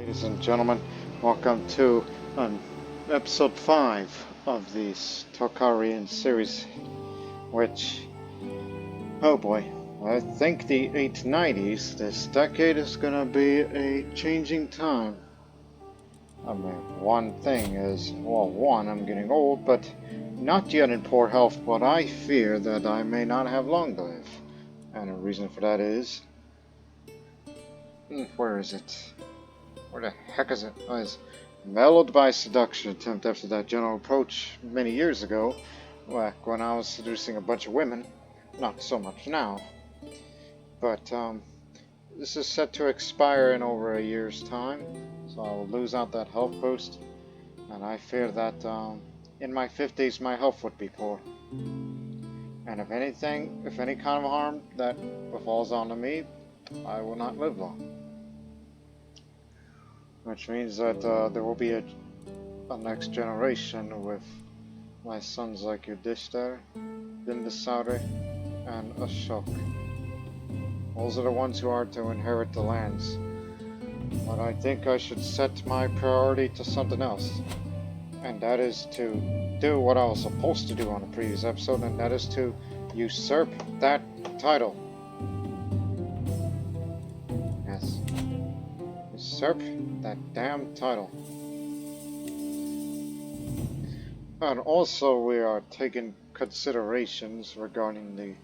Ladies and gentlemen, welcome to episode 5 of the Tocharian series, which, oh boy, I think the 890s, this decade is gonna be a changing time. I mean, one thing is, well, one, I'm getting old, but not yet in poor health, but I fear that I may not have long to live. And the reason for that is, where is it? Where the heck is it? I was mellowed by seduction attempt after that general approach many years ago, back when I was seducing a bunch of women. Not so much now. But, this is set to expire in over a year's time, so I'll lose out that health boost, and I fear that, in my 50s my health would be poor. And if any kind of harm that befalls onto me, I will not live long. Which means that there will be a next generation with my sons like Yudhishthir, Bindusara, and Ashok. Those are the ones who are to inherit the lands. But I think I should set my priority to something else. And that is to do what I was supposed to do on the previous episode, and that is to usurp that title. Yes. Usurp that damn title. And also we are taking considerations regarding the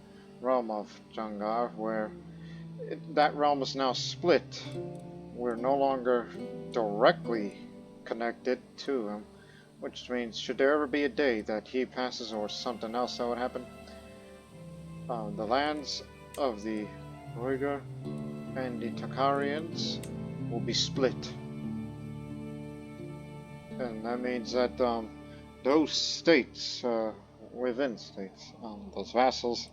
realm of Jangar, where that realm is now split. We're no longer directly connected to him, which means should there ever be a day that he passes or something else that would happen, the lands of the Uyghur and the Tocharians will be split. And that means that those states, within states, those vassals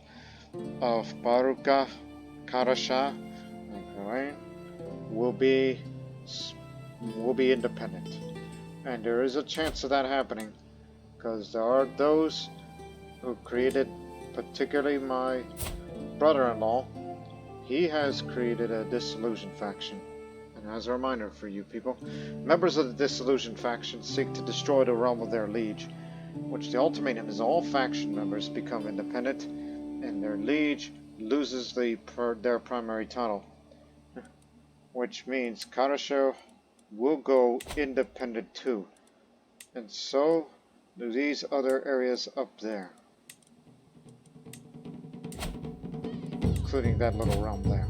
of Baruka, Karasha, and Krorän will be independent. And there is a chance of that happening, because there are those who created, particularly my brother-in-law, he has created a disillusion faction. And as a reminder for you people, members of the disillusion faction seek to destroy the realm of their liege, which the ultimatum is all faction members become independent, and their liege loses their primary title. Which means Karasho will go independent too. And so do these other areas up there. Including that little realm there.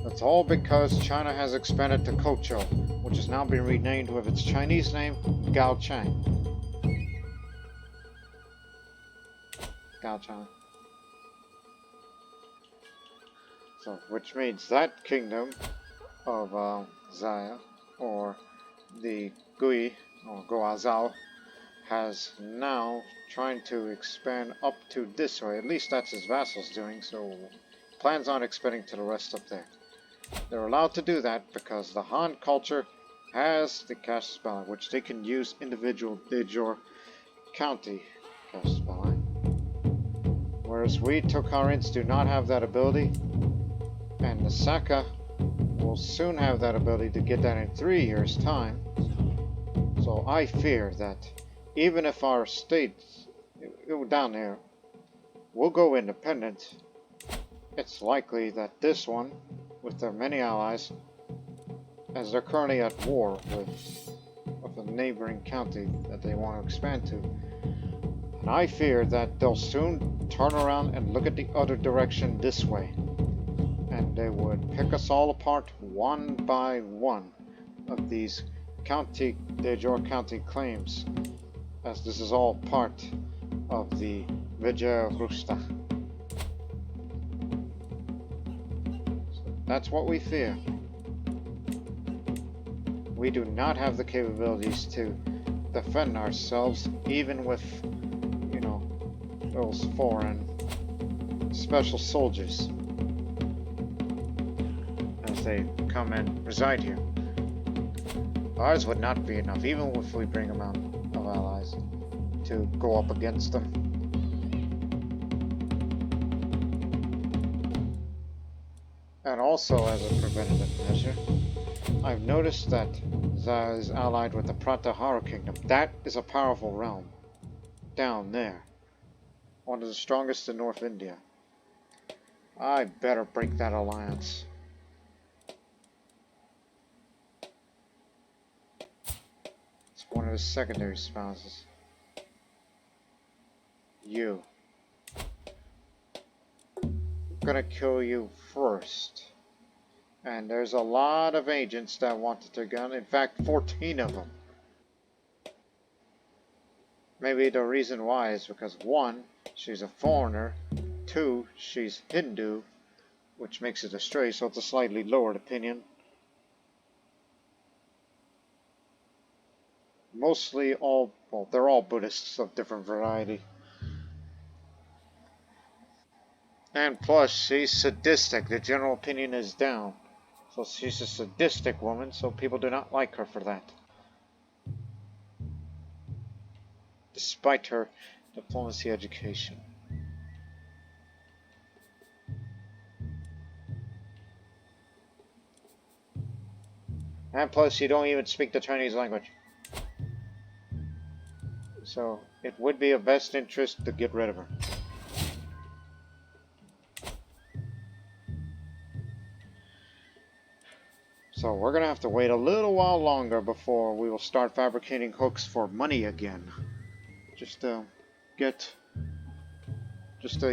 That's all because China has expanded to Kocho, which has now been renamed with its Chinese name, Gaochang. Gaochang. So, which means that kingdom of Zaya, or the Gui, or Goazao, has now trying to expand up to this way. At least that's his vassals doing, so plans on expanding to the rest up there. They're allowed to do that because the Han culture has the caste spell, which they can use individual de jure county caste spell. Whereas we Tocharians do not have that ability, and the Saka will soon have that ability to get that in 3 years' time. So I fear that even if our states down there will go independent, it's likely that this one, with their many allies, as they're currently at war with a neighboring county that they want to expand to, and I fear that they'll soon turn around and look at the other direction this way, and they would pick us all apart one by one of these county, de jure county claims, as this is all part of the Vijaya Rusta. That's what we fear. We do not have the capabilities to defend ourselves, even with, those foreign special soldiers, as they come and reside here. Ours would not be enough, even if we bring amount of allies, to go up against them. And also, as a preventative measure, I've noticed that Za is allied with the Pratihara Kingdom. That is a powerful realm. Down there. One of the strongest in North India. I better break that alliance. It's one of his secondary spouses. You. I'm gonna kill you first. And there's a lot of agents that wanted their gun. In fact, 14 of them. Maybe the reason why is because 1, she's a foreigner. 2, she's Hindu, which makes it a stray, so it's a slightly lowered opinion. Mostly all, well, they're all Buddhists of different variety. And plus, she's sadistic. The general opinion is down. So she's a sadistic woman, so people do not like her for that. Despite her diplomacy education. And plus, you don't even speak the Chinese language. So, it would be of best interest to get rid of her. So, we're going to have to wait a little while longer before we will start fabricating hooks for money again. Just to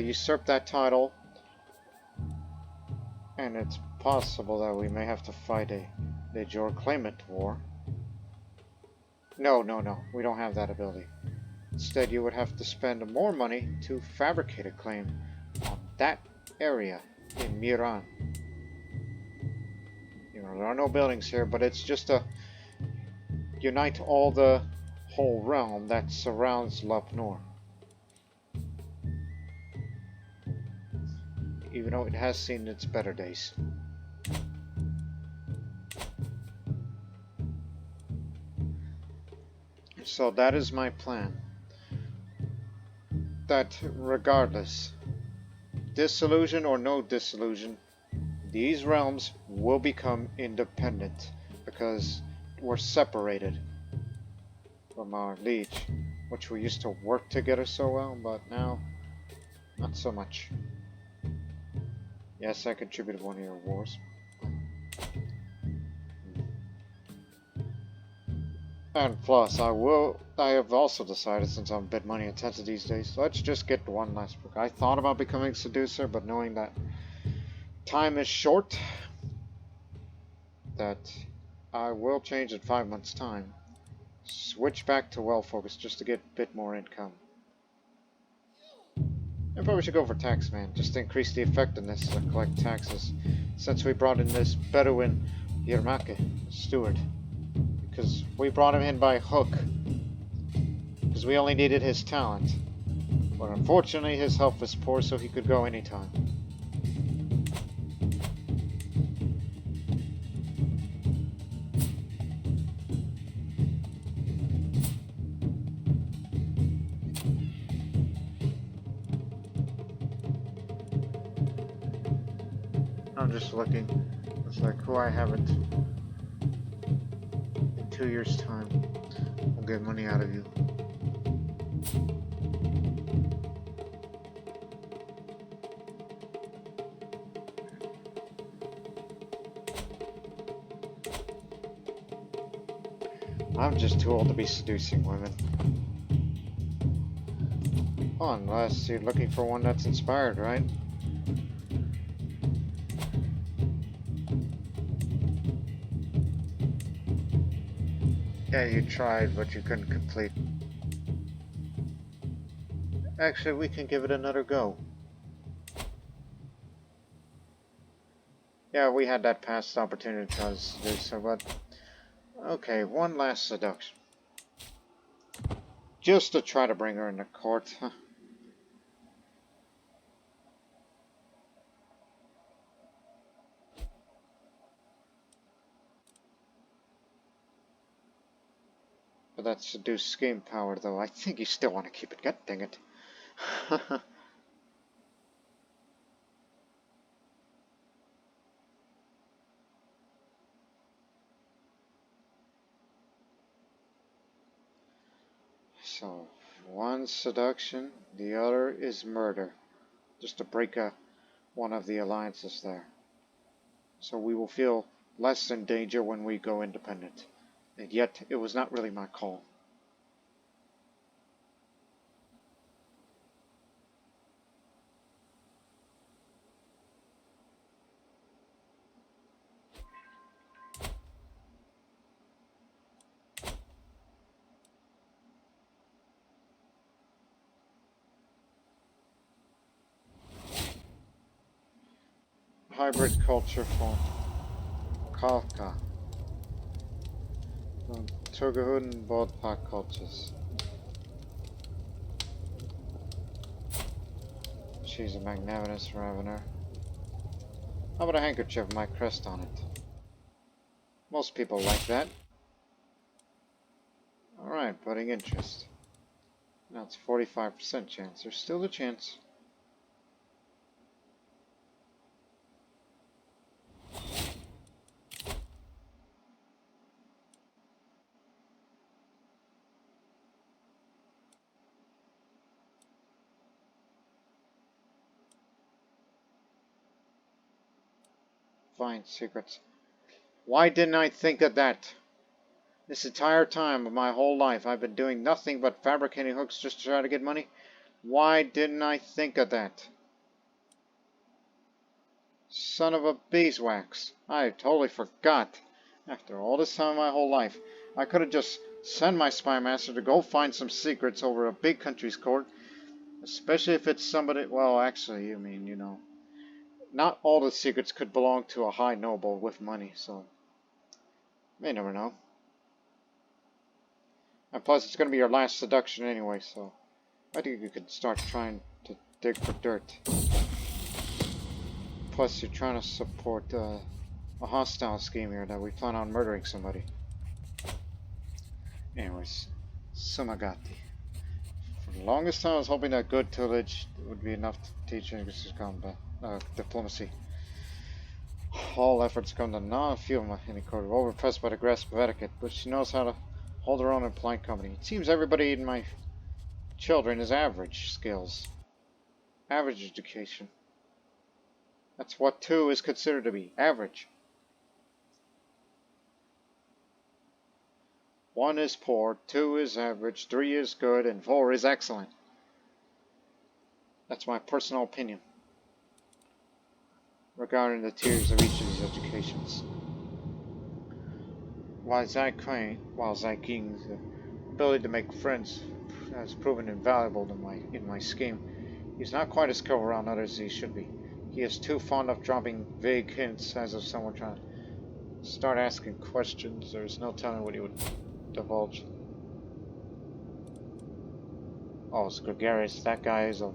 usurp that title. And it's possible that we may have to fight a de jure claimant war. No, we don't have that ability. Instead, you would have to spend more money to fabricate a claim on that area in Miran. You know, there are no buildings here, but it's just to unite all the whole realm that surrounds Lop Nur. Even though it has seen its better days. So that is my plan. That regardless, dissolution or no dissolution, these realms will become independent because we're separated from our liege, which we used to work together so well, but now not so much. Yes, I contributed one of your wars. And plus, I have also decided, since I'm a bit money intensive these days, let's just get one last book. I thought about becoming seducer, but knowing that time is short, that I will change in 5 months' time. Switch back to well-focused just to get a bit more income. I probably should go for taxman, just to increase the effectiveness of collect taxes, since we brought in this Bedouin Ytarimypoy steward. Because we brought him in by hook. Because we only needed his talent. But unfortunately his health was poor, so he could go anytime. I'm just looking. It's like who I haven't. In 2 years' time, we'll get money out of you. I'm just too old to be seducing women. Unless you're looking for one that's inspired, right? Yeah, you tried, but you couldn't complete. Actually, we can give it another go. Yeah, we had that past opportunity to do so, but... Okay, one last seduction. Just to try to bring her into court. But that seduce scheme power, though, I think you still want to keep it. God dang it. So, one seduction, the other is murder. Just to break one of the alliances there. So we will feel less in danger when we go independent. And yet, it was not really my call. Hybrid culture from Kalka. From Turgahud and Bodpak cultures. She's a magnanimous ravener. How about a handkerchief with my crest on it? Most people like that. Alright, budding interest. Now it's 45% chance. There's still a chance. Find secrets. Why didn't I think of that? This entire time of my whole life, I've been doing nothing but fabricating hooks just to try to get money. Why didn't I think of that? Son of a beeswax. I totally forgot. After all this time of my whole life, I could have just sent my spy master to go find some secrets over a big country's court. Especially if it's somebody, well, actually, I mean, you know, not all the secrets could belong to a high noble with money, so you never know. And plus, it's going to be your last seduction anyway, so I think you could start trying to dig for dirt. Plus, you're trying to support a hostile scheme here that we plan on murdering somebody. Anyways, Sumagati. For the longest time, I was hoping that good tillage would be enough to teach English combat, diplomacy. All efforts come to naught a few of any court, overpressed by the grasp of etiquette, but she knows how to hold her own in polite company. It seems everybody in my children is average skills. Average education. That's what 2 is considered to be. Average. 1 is poor, 2 is average, 3 is good, and 4 is excellent. That's my personal opinion regarding the tiers of each of these educations. While Zyking's ability to make friends has proven invaluable in my scheme, he's not quite as clever around others as he should be. He is too fond of dropping vague hints as if someone trying to start asking questions. There's no telling what he would divulge. Oh, it's gregarious. That guy is a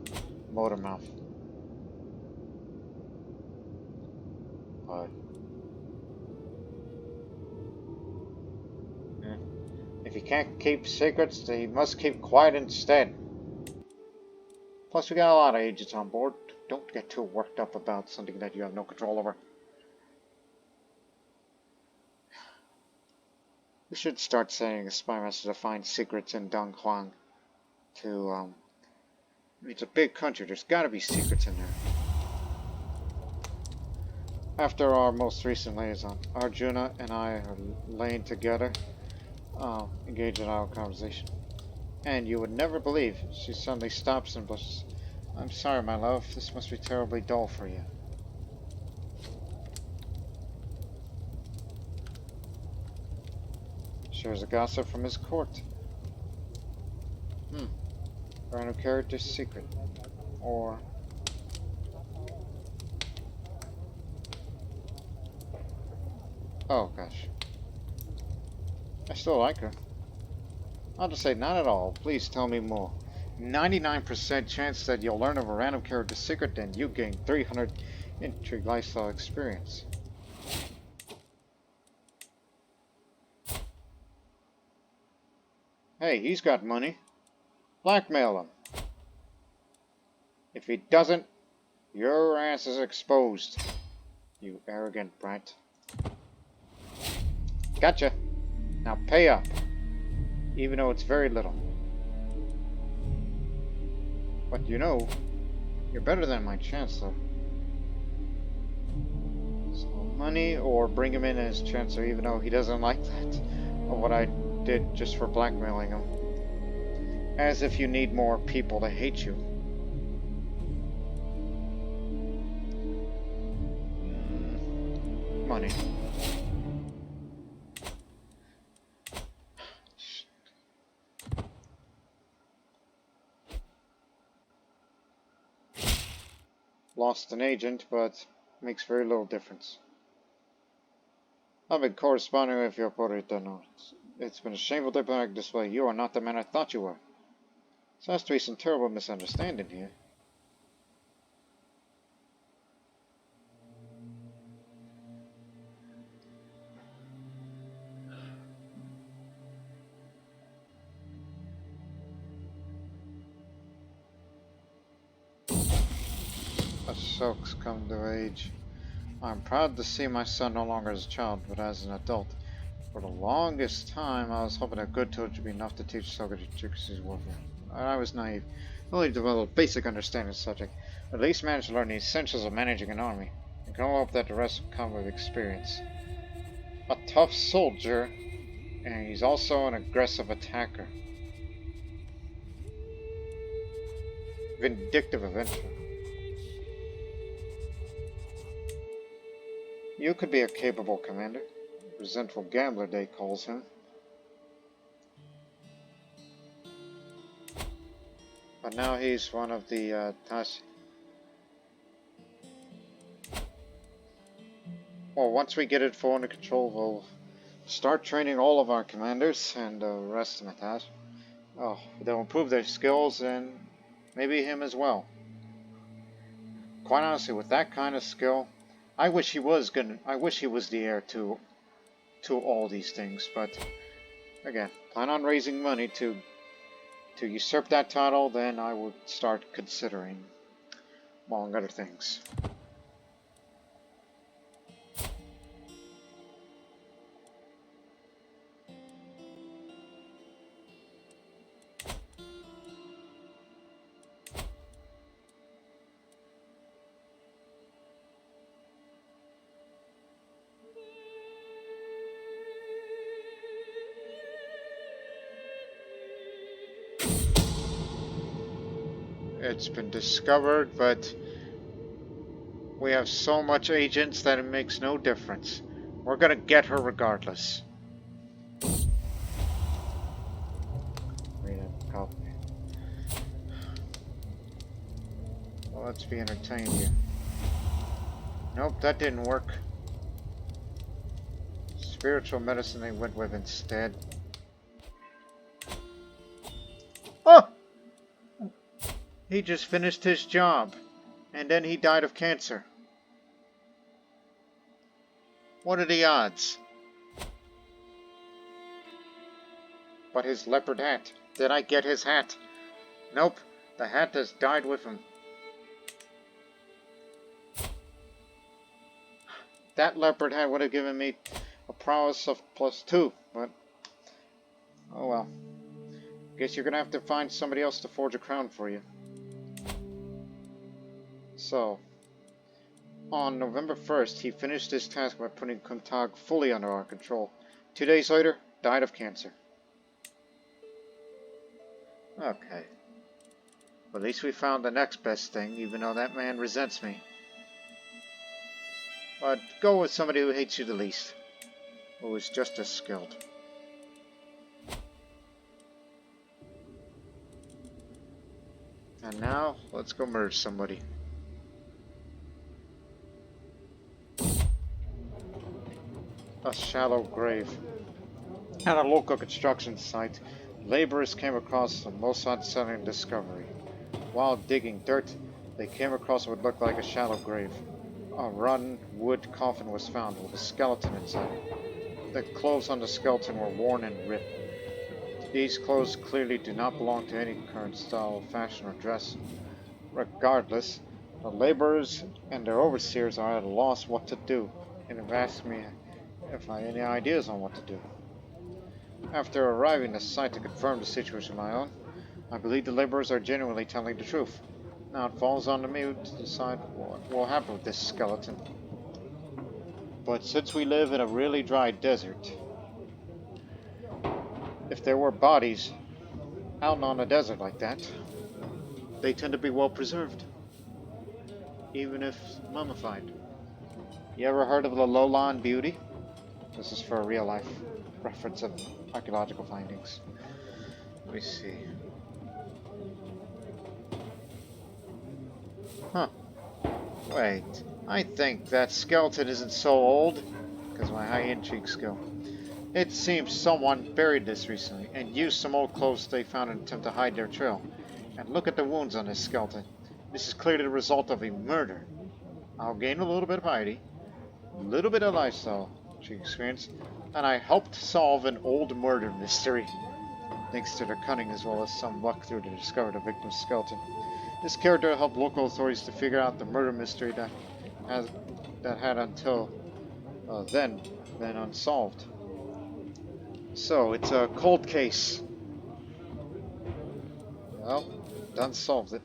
motor mouth. But if he can't keep secrets, then he must keep quiet instead. Plus, we got a lot of agents on board. Don't get too worked up about something that you have no control over. We should start sending a spy master to find secrets in Donghuang. It's a big country. There's got to be secrets in there. After our most recent liaison, Arjuna and I are laying together, engaged in our conversation. And you would never believe, she suddenly stops and blushes. I'm sorry, my love. This must be terribly dull for you. Shares a gossip from his court. Random character's secret. Or... oh, gosh. I still like her. I'll just say, not at all. Please tell me more. 99% chance that you'll learn of a random character's secret, and you gain 300 intrigue lifestyle experience. Hey, he's got money. Blackmail him. If he doesn't, your ass is exposed. You arrogant brat. Gotcha. Now pay up. Even though it's very little. But you know, you're better than my chancellor. So money, or bring him in as chancellor, even though he doesn't like that, or what I did just for blackmailing him. As if you need more people to hate you. Money. Lost an agent, but makes very little difference. I've been corresponding with your Puritano. It's been a shameful diplomatic display. You are not the man I thought you were. There has to be some terrible misunderstanding here. Ashok's come to age. I'm proud to see my son no longer as a child, but as an adult. For the longest time, I was hoping a good tool would be enough to teach Soga Jix's warfare. I was naive. Only developed basic understanding of the subject. At least managed to learn the essentials of managing an army. I can only hope that the rest will come with experience. A tough soldier, and he's also an aggressive attacker. Vindictive adventurer. You could be a capable commander. Resentful gambler, they calls him. But now he's one of the Tashi. Well, once we get it full under control, we'll start training all of our commanders and the rest of the Tashi. Oh, they'll improve their skills and maybe him as well. Quite honestly, with that kind of skill, I wish he was the heir to all these things. But again, plan on raising money to usurp that title. Then I would start considering, among other things. It's been discovered, but we have so much agents that it makes no difference. We're gonna get her regardless. Well, let's be entertained here. Nope, that didn't work. Spiritual medicine they went with instead. Oh! He just finished his job, and then he died of cancer. What are the odds? But his leopard hat. Did I get his hat? Nope, the hat has died with him. That leopard hat would have given me a prowess of +2, but oh well. Guess you're gonna have to find somebody else to forge a crown for you. So, on November 1st, he finished his task by putting Kuntag fully under our control. 2 days later, died of cancer. Okay. But at least we found the next best thing, even though that man resents me. But go with somebody who hates you the least, who is just as skilled. And now, let's go murder somebody. A shallow grave. At a local construction site, laborers came across a most unsettling discovery. While digging dirt, they came across what looked like a shallow grave. A rotten wood coffin was found with a skeleton inside. The clothes on the skeleton were worn and ripped. These clothes clearly do not belong to any current style of fashion or dress. Regardless, the laborers and their overseers are at a loss what to do, and have asked me if I had any ideas on what to do. After arriving at the site to confirm the situation of my own, I believe the laborers are genuinely telling the truth. Now it falls on me to decide what will happen with this skeleton. But since we live in a really dry desert, if there were bodies out on a desert like that, they tend to be well preserved, even if mummified. You ever heard of the Lowland Beauty? This is for a real life reference of archaeological findings. Let me see. Huh. Wait. I think that skeleton isn't so old, because of my high intrigue skill. It seems someone buried this recently and used some old clothes they found in an attempt to hide their trail. And look at the wounds on this skeleton. This is clearly the result of a murder. I'll gain a little bit of piety, a little bit of lifestyle she experienced, and I helped solve an old murder mystery. Thanks to their cunning as well as some luck through to discover the victim's skeleton. This character helped local authorities to figure out the murder mystery that had until then been unsolved. So, it's a cold case. Well, done solved it.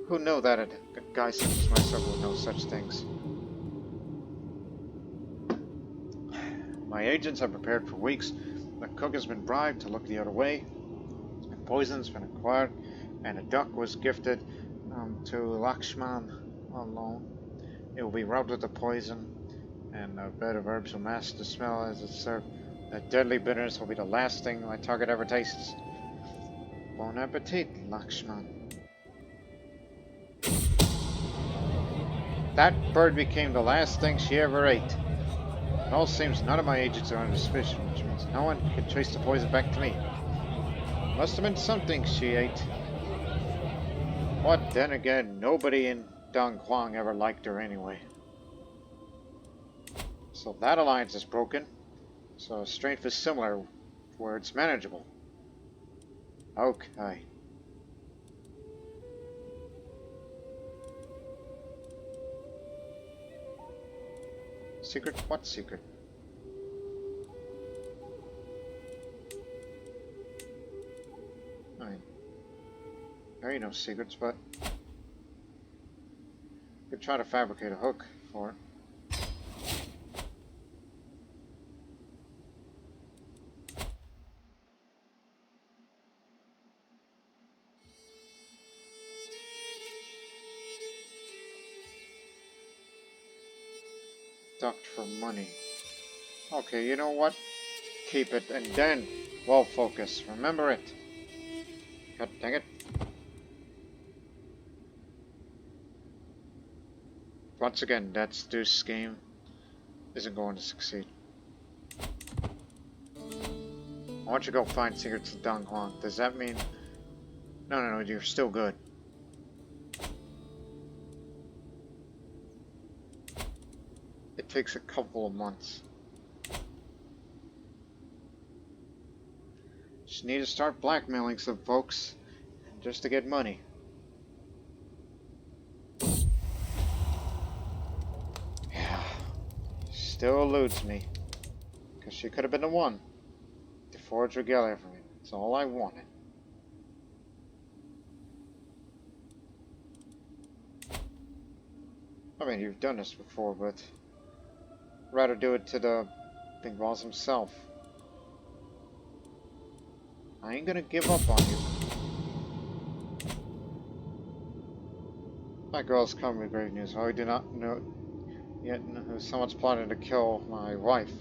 Who knew that a guy such as myself would know such things? My agents have prepared for weeks. The cook has been bribed to look the other way. A poison's been acquired, and a duck was gifted to Lakshman alone. It will be rubbed with the poison, and a bed of herbs will mask the smell as it's served. That deadly bitterness will be the last thing my target ever tastes. Bon appetit, Lakshman. That bird became the last thing she ever ate. It all seems none of my agents are under suspicion, which means no one can trace the poison back to me. Must have been something she ate. But then again, nobody in Dong Huang ever liked her anyway. So that alliance is broken. So strength is similar, where it's manageable. Okay. Secret? What secret? I mean, there ain't no secrets, but could try to fabricate a hook for it. Ducked for money. Okay, you know what? Keep it, and then we'll focus. Remember it. God dang it. Once again, that Deuce scheme isn't going to succeed. I want you to go find secrets of Dong Huang. Does that mean... No, you're still good. It takes a couple of months. Just need to start blackmailing some folks just to get money. Yeah, still eludes me. Because she could have been the one to forge regalia for me. That's all I wanted. I mean, you've done this before, but I'd rather do it to the big boss himself. I ain't gonna give up on you. My girl's come with great news. I do not know yet who someone's plotting to kill my wife.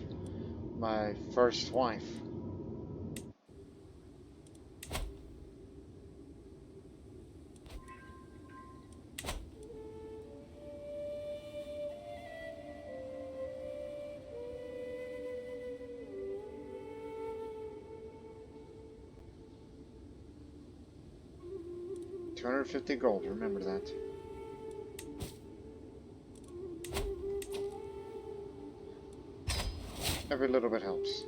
My first wife. $250 gold, remember that. Every little bit helps.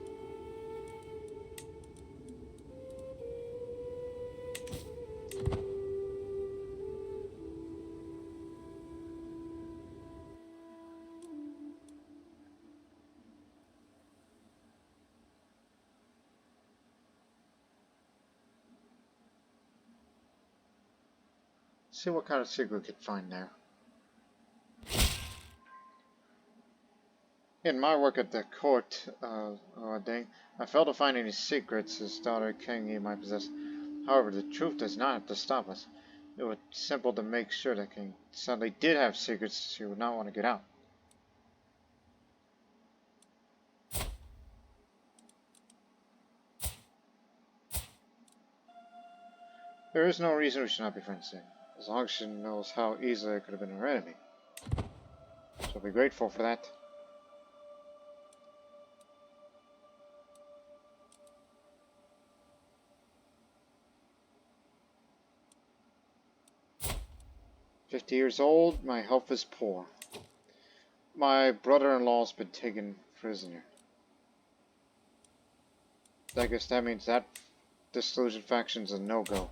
See what kind of secret we could find there. In my work at the court of Ding, I failed to find any secrets his daughter King might possess. However, the truth does not have to stop us. It was simple to make sure that King suddenly did have secrets she would not want to get out. There is no reason we should not be friends soon, as long as she knows how easily I could have been her enemy. She'll be grateful for that. "50 years old, my health is poor. My brother-in-law's been taken prisoner. I guess that means that Disillusion faction's a no-go.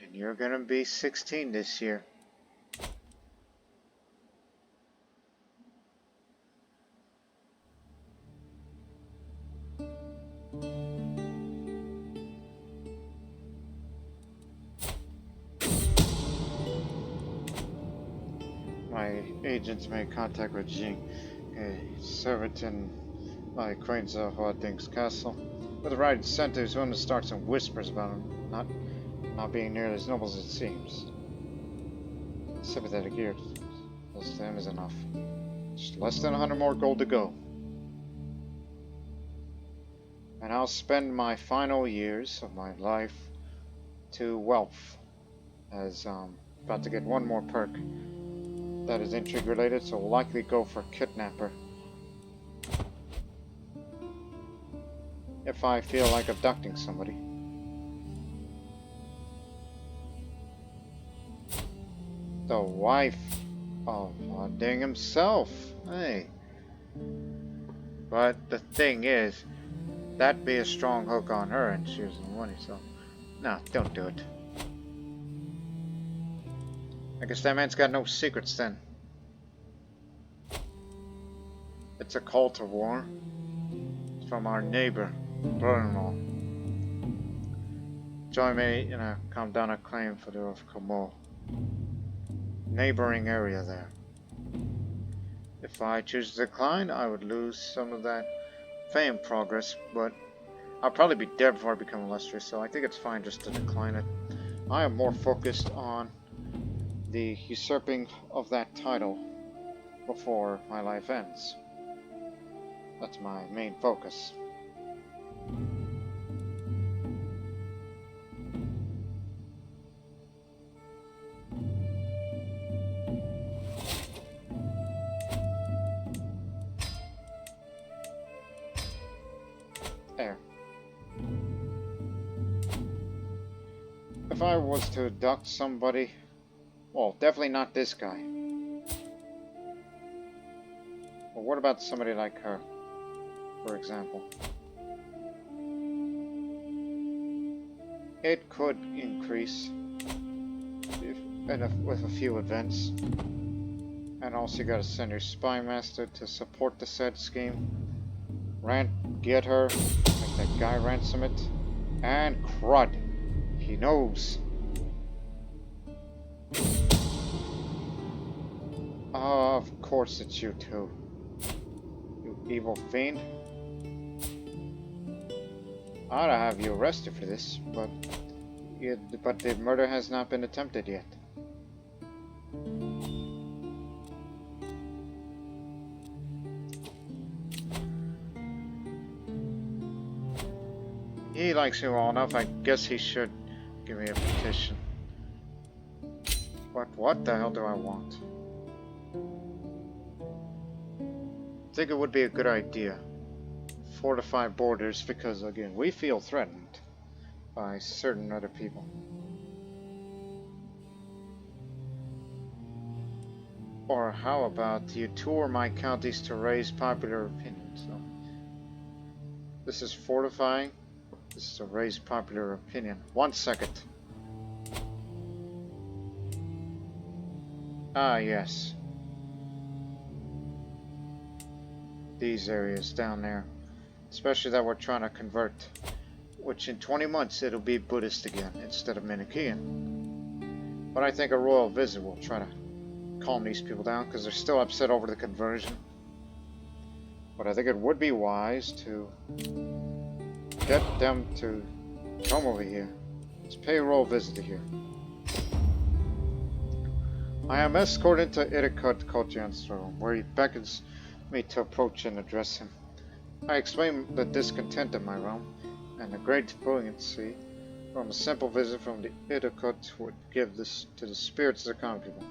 And you're gonna be 16 this year. My agents made contact with Jing, a servant in my acquaintance of Huading's castle. With the right incentives, willing to start some whispers about him not being nearly as noble as it seems. Sympathetic ear to him is enough. Just less than 100 more gold to go. And I'll spend my final years of my life to wealth, as about to get one more perk that is intrigue related, so we'll likely go for kidnapper. If I feel like abducting somebody. The wife of Ding himself. Hey. But the thing is, that'd be a strong hook on her and she was the money, so no, don't do it. I guess that man's got no secrets then. It's a call to war. It's from our neighbor, brother-in-law. Join me in a come down a claim for the of Como. Neighboring area there. If I choose to decline, I would lose some of that fame progress, but I'll probably be dead before I become illustrious, so I think it's fine just to decline it. I am more focused on the usurping of that title before my life ends. That's my main focus. There. If I was to abduct somebody, well, definitely not this guy. But what about somebody like her, for example? It could increase with a few events. And also you gotta send your spy master to support the said scheme. Get her, make that guy ransom it, and crud. He knows. Of course it's you two. You evil fiend. I ought to have you arrested for this, but the murder has not been attempted yet. He likes me well enough, I guess he should give me a petition. But what the hell do I want? I think it would be a good idea. Fortify borders because, again, we feel threatened by certain other people. Or how about you tour my counties to raise popular opinion? So, this is fortifying. This is to raise popular opinion. 1 second. Ah, yes. these areas down there. Especially that we're trying to convert. Which in 20 months it'll be Buddhist again instead of Manichaean. But I think a royal visit will try to calm these people down because they're still upset over the conversion. But I think it would be wise to get them to come over here. Let's pay a royal visit here. I am escorted to Ytarimypoy's throne, where he beckons me to approach and address him. I explain the discontent in my realm, and the great buoyancy from a simple visit from the Ytarimypoy would give this to the spirits of the common people.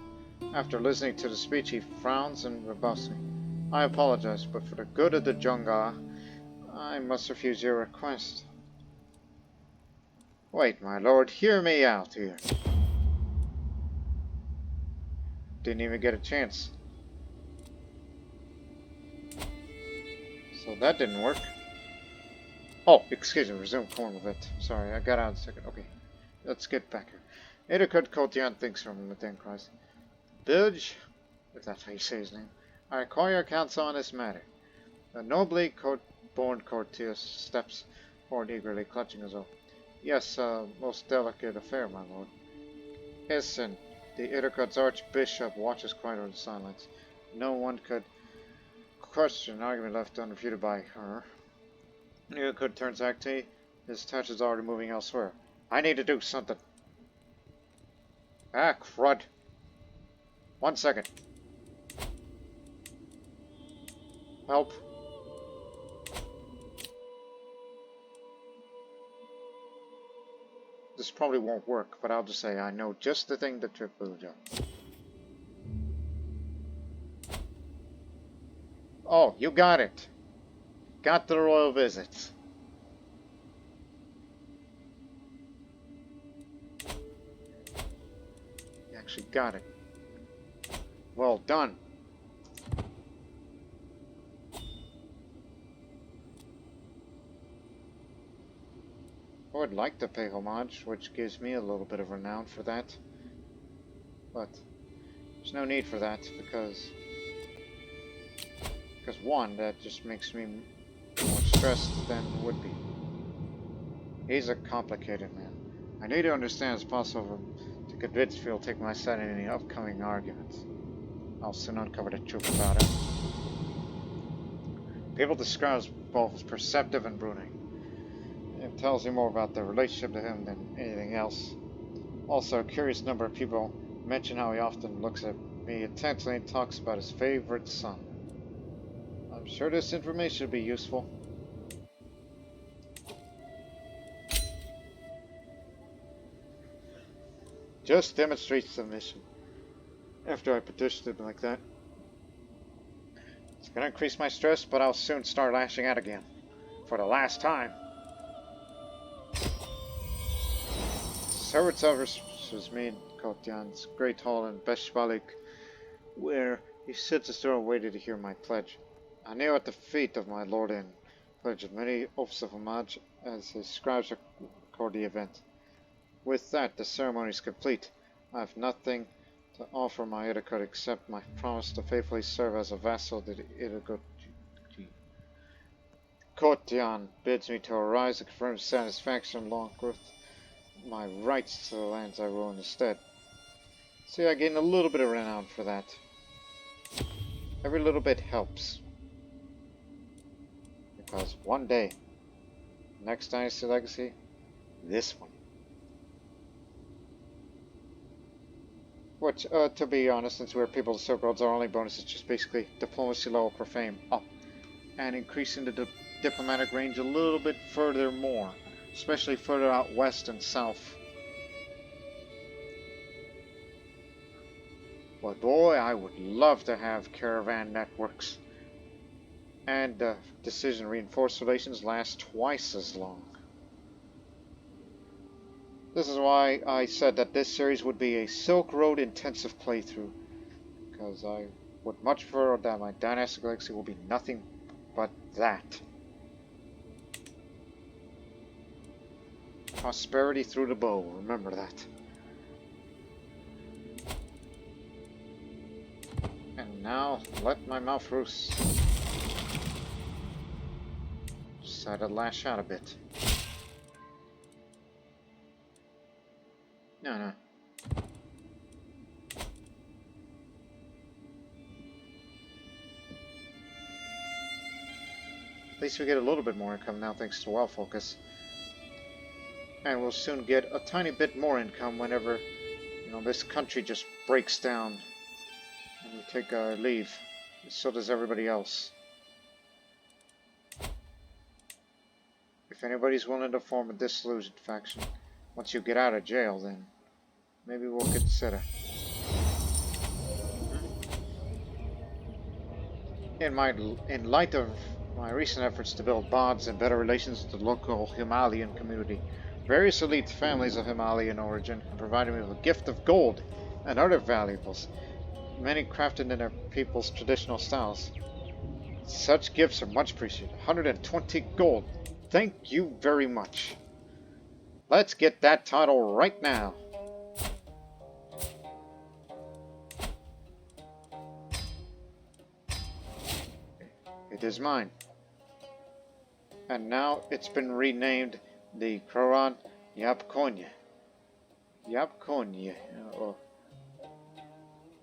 After listening to the speech, he frowns and rebuffs me. I apologize, but for the good of the Junga, I must refuse your request. Wait, my lord, hear me out here. Didn't even get a chance. So that didn't work. Oh, excuse me, resume corn with it. Sorry, I got out in a second. Okay, let's get back here. Ytarimypoy thinks for a moment, then cries, Bilge, if that's how you say his name, I require your counsel on this matter. The nobly born courtier steps forward eagerly, clutching his oath. Yes, most delicate affair, my lord. Listen, the Ytarimypoy's archbishop watches quiet on the silence. No one could question an argument left unrefuted by her. Ytarimypoy turns active. His touch is already moving elsewhere. I need to do something. Ah, crud. 1 second. Help. This probably won't work, but I'll just say I know just the thing to trip Bilge up. Oh, you got it. Got the royal visits. You actually got it. Well done. I would like to pay homage, which gives me a little bit of renown for that. But there's no need for that because one, that just makes me more stressed than it would be. He's a complicated man. I need to understand as possible to convince Phil to take my side in any upcoming arguments. I'll soon uncover the truth about him. People describe both as perceptive and brooding. It tells you more about their relationship to him than anything else. Also, a curious number of people mention how he often looks at me intensely and talks about his favorite son. I'm sure this information will be useful. Just demonstrates submission. After I petitioned him like that. It's gonna increase my stress, but I'll soon start lashing out again. For the last time. Several hours was made Kotian's great hall in Beshbalik, where he sits his throne waited to hear my pledge. I kneel at the feet of my lord and pledged many oaths of homage as his scribes record the event. With that, the ceremony is complete. I have nothing to offer my Ytarimypoy except my promise to faithfully serve as a vassal to the Ytarimypoy. Kotian bids me to arise to confirm satisfaction long with my rights to the lands I rule instead. See, I gain a little bit of renown for that. Every little bit helps. Because one day, next Dynasty Legacy, this one. Which, to be honest, since we're people of Silk Roads, our only bonus is just basically diplomacy level per fame up. And increasing the diplomatic range a little bit further more. Especially further out west and south. But boy, I would love to have caravan networks. And decision reinforced relations last twice as long. This is why I said that this series would be a Silk Road intensive playthrough. Because I would much prefer that my Dynastic Legacy will be nothing but that. Prosperity through the bow, remember that. And now, let my mouth loose. decided to lash out a bit. No. At least we get a little bit more income now thanks to Well Focus. And we'll soon get a tiny bit more income whenever, you know, this country just breaks down and we take our leave. So does everybody else. If anybody's willing to form a disillusioned faction, once you get out of jail, then maybe we'll consider. In light of my recent efforts to build bonds and better relations with the local Himalayan community, various elite families of Himalayan origin have provided me with a gift of gold and other valuables, many crafted in their people's traditional styles. Such gifts are much appreciated. 120 gold. Thank you very much. Let's get that title right now. It is mine. And now it's been renamed the Krorän Yapkoññe. Yapkoññe.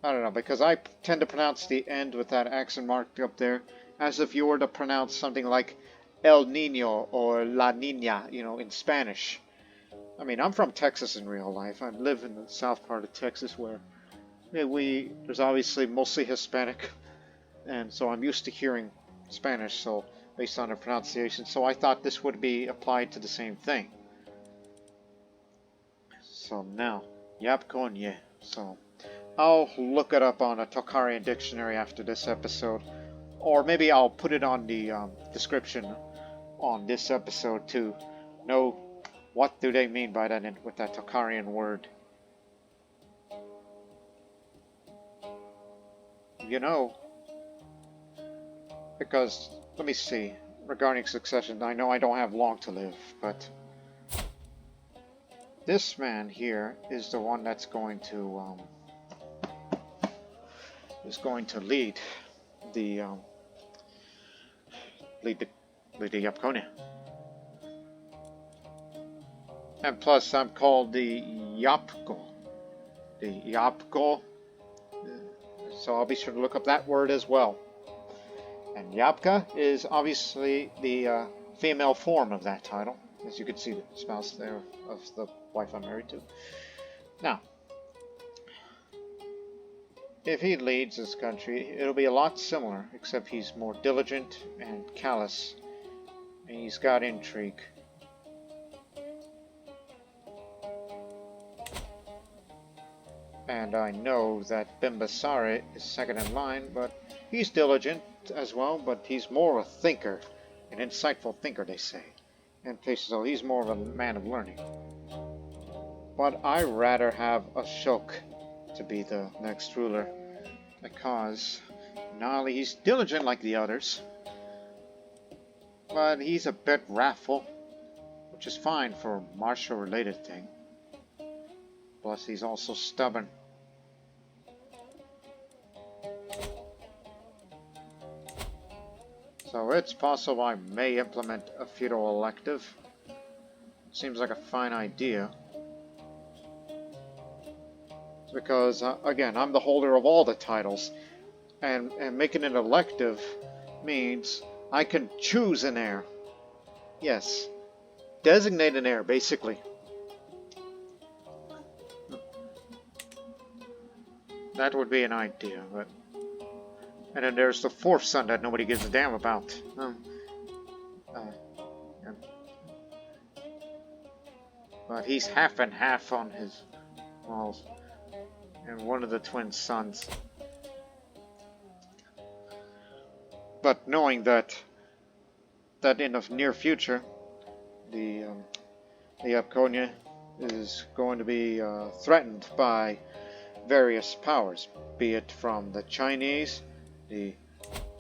I don't know, because I tend to pronounce the end with that accent mark up there as if you were to pronounce something like El Niño or La Niña, you know, in Spanish. I mean, I'm from Texas in real life. I live in the south part of Texas where there's obviously mostly Hispanic, and so I'm used to hearing Spanish, so based on the pronunciation. So I thought this would be applied to the same thing. So now, Yapkoññe. So I'll look it up on a Tocharian dictionary after this episode, or maybe I'll put it on the description on this episode to know what do they mean by that with that Tocharian word. You know, because, let me see, regarding succession, I know I don't have long to live, but this man here is the one that's going to lead the Yapkoññe. And plus, I'm called the Yapko. The Yapko. So I'll be sure to look up that word as well. And Yapka is obviously the female form of that title, as you can see the spouse there of the wife I'm married to. Now, if he leads this country, it'll be a lot similar, except he's more diligent and callous, and he's got intrigue. And I know that Bimbisara is second in line, but he's diligent as well, but he's more of a thinker, an insightful thinker, they say. And so he's more of a man of learning. But I rather have Ashok to be the next ruler, because not only he's diligent like the others, but he's a bit wrathful, which is fine for a martial related thing. Plus he's also stubborn. So it's possible I may implement a feudal elective. Seems like a fine idea. Because, again, I'm the holder of all the titles. And making it elective means I can choose an heir. Yes. Designate an heir, basically. That would be an idea, but... And then there's the fourth son that nobody gives a damn about. But he's half and half on his walls. And one of the twin sons. But knowing that in the near future, the Yapkoññe is going to be threatened by various powers, be it from the Chinese, the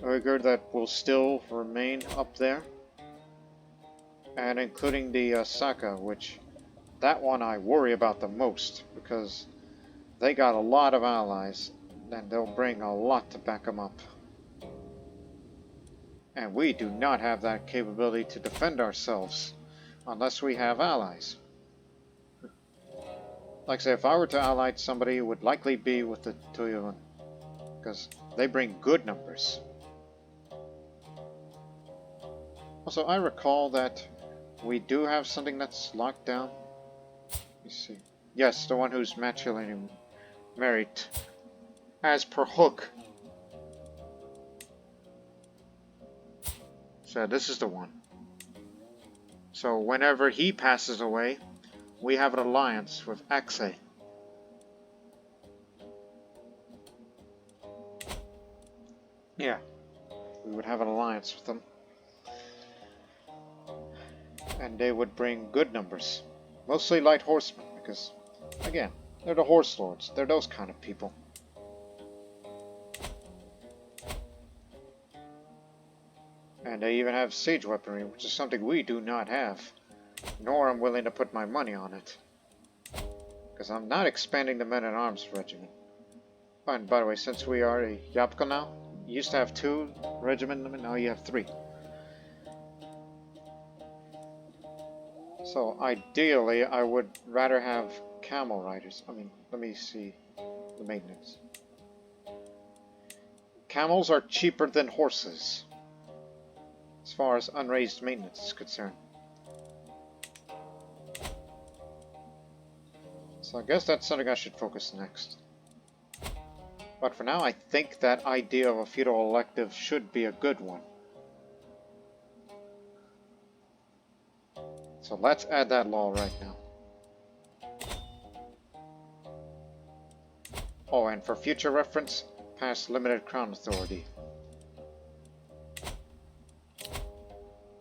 Uyghur that will still remain up there, and including the Saka, which that one I worry about the most, because they got a lot of allies, and they'll bring a lot to back them up. And we do not have that capability to defend ourselves unless we have allies. Like I say, if I were to ally somebody, it would likely be with the Tuyuan, because they bring good numbers. Also, I recall that we do have something that's locked down. Let me see. Yes, the one who's matrilineal merit, as per Hook. So this is the one. So whenever he passes away, we have an alliance with Axe. Yeah, we would have an alliance with them. And they would bring good numbers. Mostly light horsemen, because, again, they're the horse lords. They're those kind of people. And they even have siege weaponry, which is something we do not have. Nor I'm willing to put my money on it. Because I'm not expanding the men-at-arms regiment. Oh, and by the way, since we are a Yapko now, you used to have 2 regiment, now you have 3. So ideally, I would rather have camel riders. I mean, let me see the maintenance. Camels are cheaper than horses, as far as unraised maintenance is concerned. So I guess that's something I should focus next. But for now, I think that idea of a feudal elective should be a good one. So let's add that law right now. Oh, and for future reference, pass limited crown authority.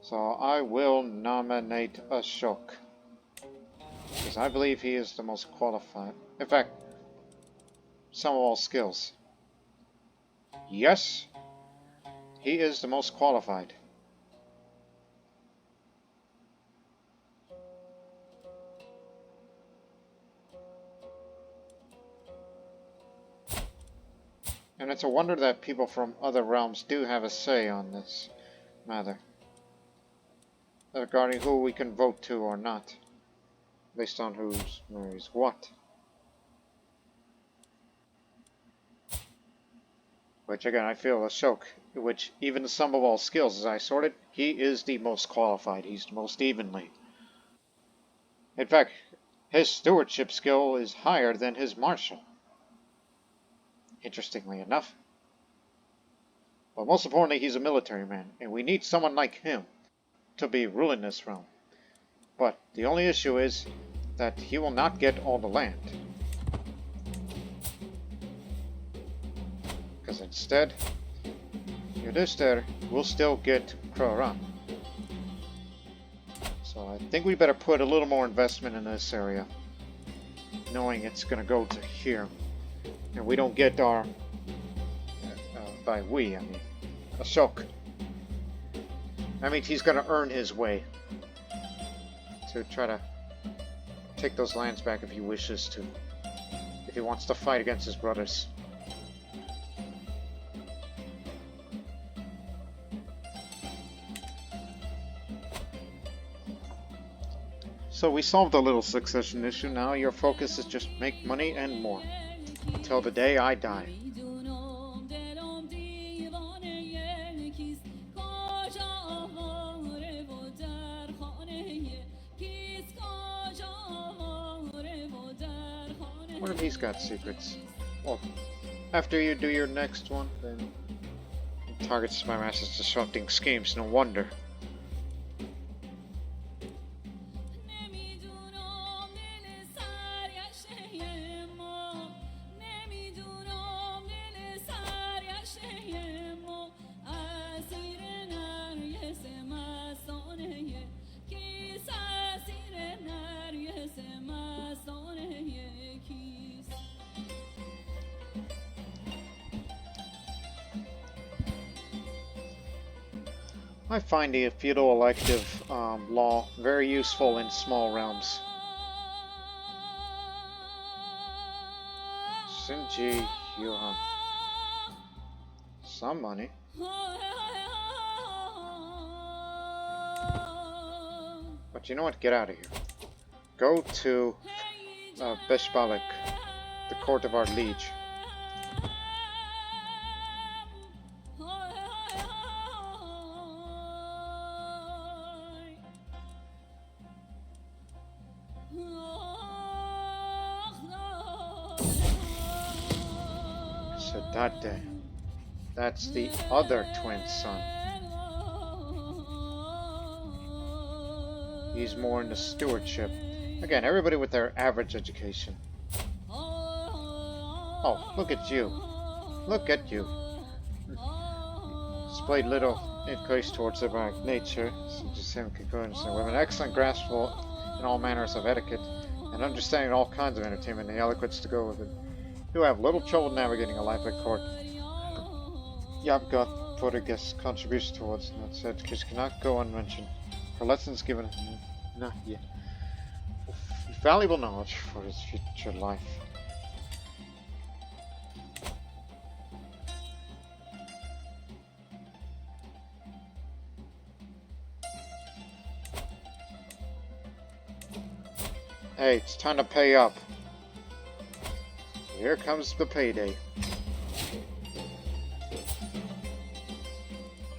So I will nominate Ashok, because I believe he is the most qualified. In fact, some of all skills. Yes, he is the most qualified. And it's a wonder that people from other realms do have a say on this matter, regarding who we can vote to or not, based on who's marries what. Which again, I feel Ashok, which even the sum of all skills as I sorted, he is the most qualified, he's the most evenly. In fact, his stewardship skill is higher than his martial. Interestingly enough. But most importantly, he's a military man, and we need someone like him to be ruling this realm. But the only issue is that he will not get all the land. Because instead, Yudhishthir will still get Kroränian. So I think we better put a little more investment in this area, knowing it's going to go to here. And we don't get our, by we, I mean, Ashok. I mean, he's going to earn his way to try to take those lands back if he wishes to. If he wants to fight against his brothers. So we solved the little succession issue. Now your focus is just make money and more. Till the day I die. What if he's got secrets? Well, after you do your next one, then targets my master's disrupting schemes, no wonder. I find the feudal elective law very useful in small realms. Shinji Yuhan. Some money. But you know what? Get out of here. Go to Beshbalik, the court of our liege. So that day, that's the other twin son. He's more into stewardship. Again, everybody with their average education. Oh, look at you. Look at you. Displayed little increase towards civilized nature, such as him concurrence and with an excellent grasp in all manners of etiquette, and understanding all kinds of entertainment and the eloquence to go with it. You have little trouble navigating a life at court. Yapkoññe put a guest's contribution towards, and that said, education cannot go unmentioned. Her lessons given, not yet. Valuable knowledge for his future life. Hey, it's time to pay up. Here comes the payday.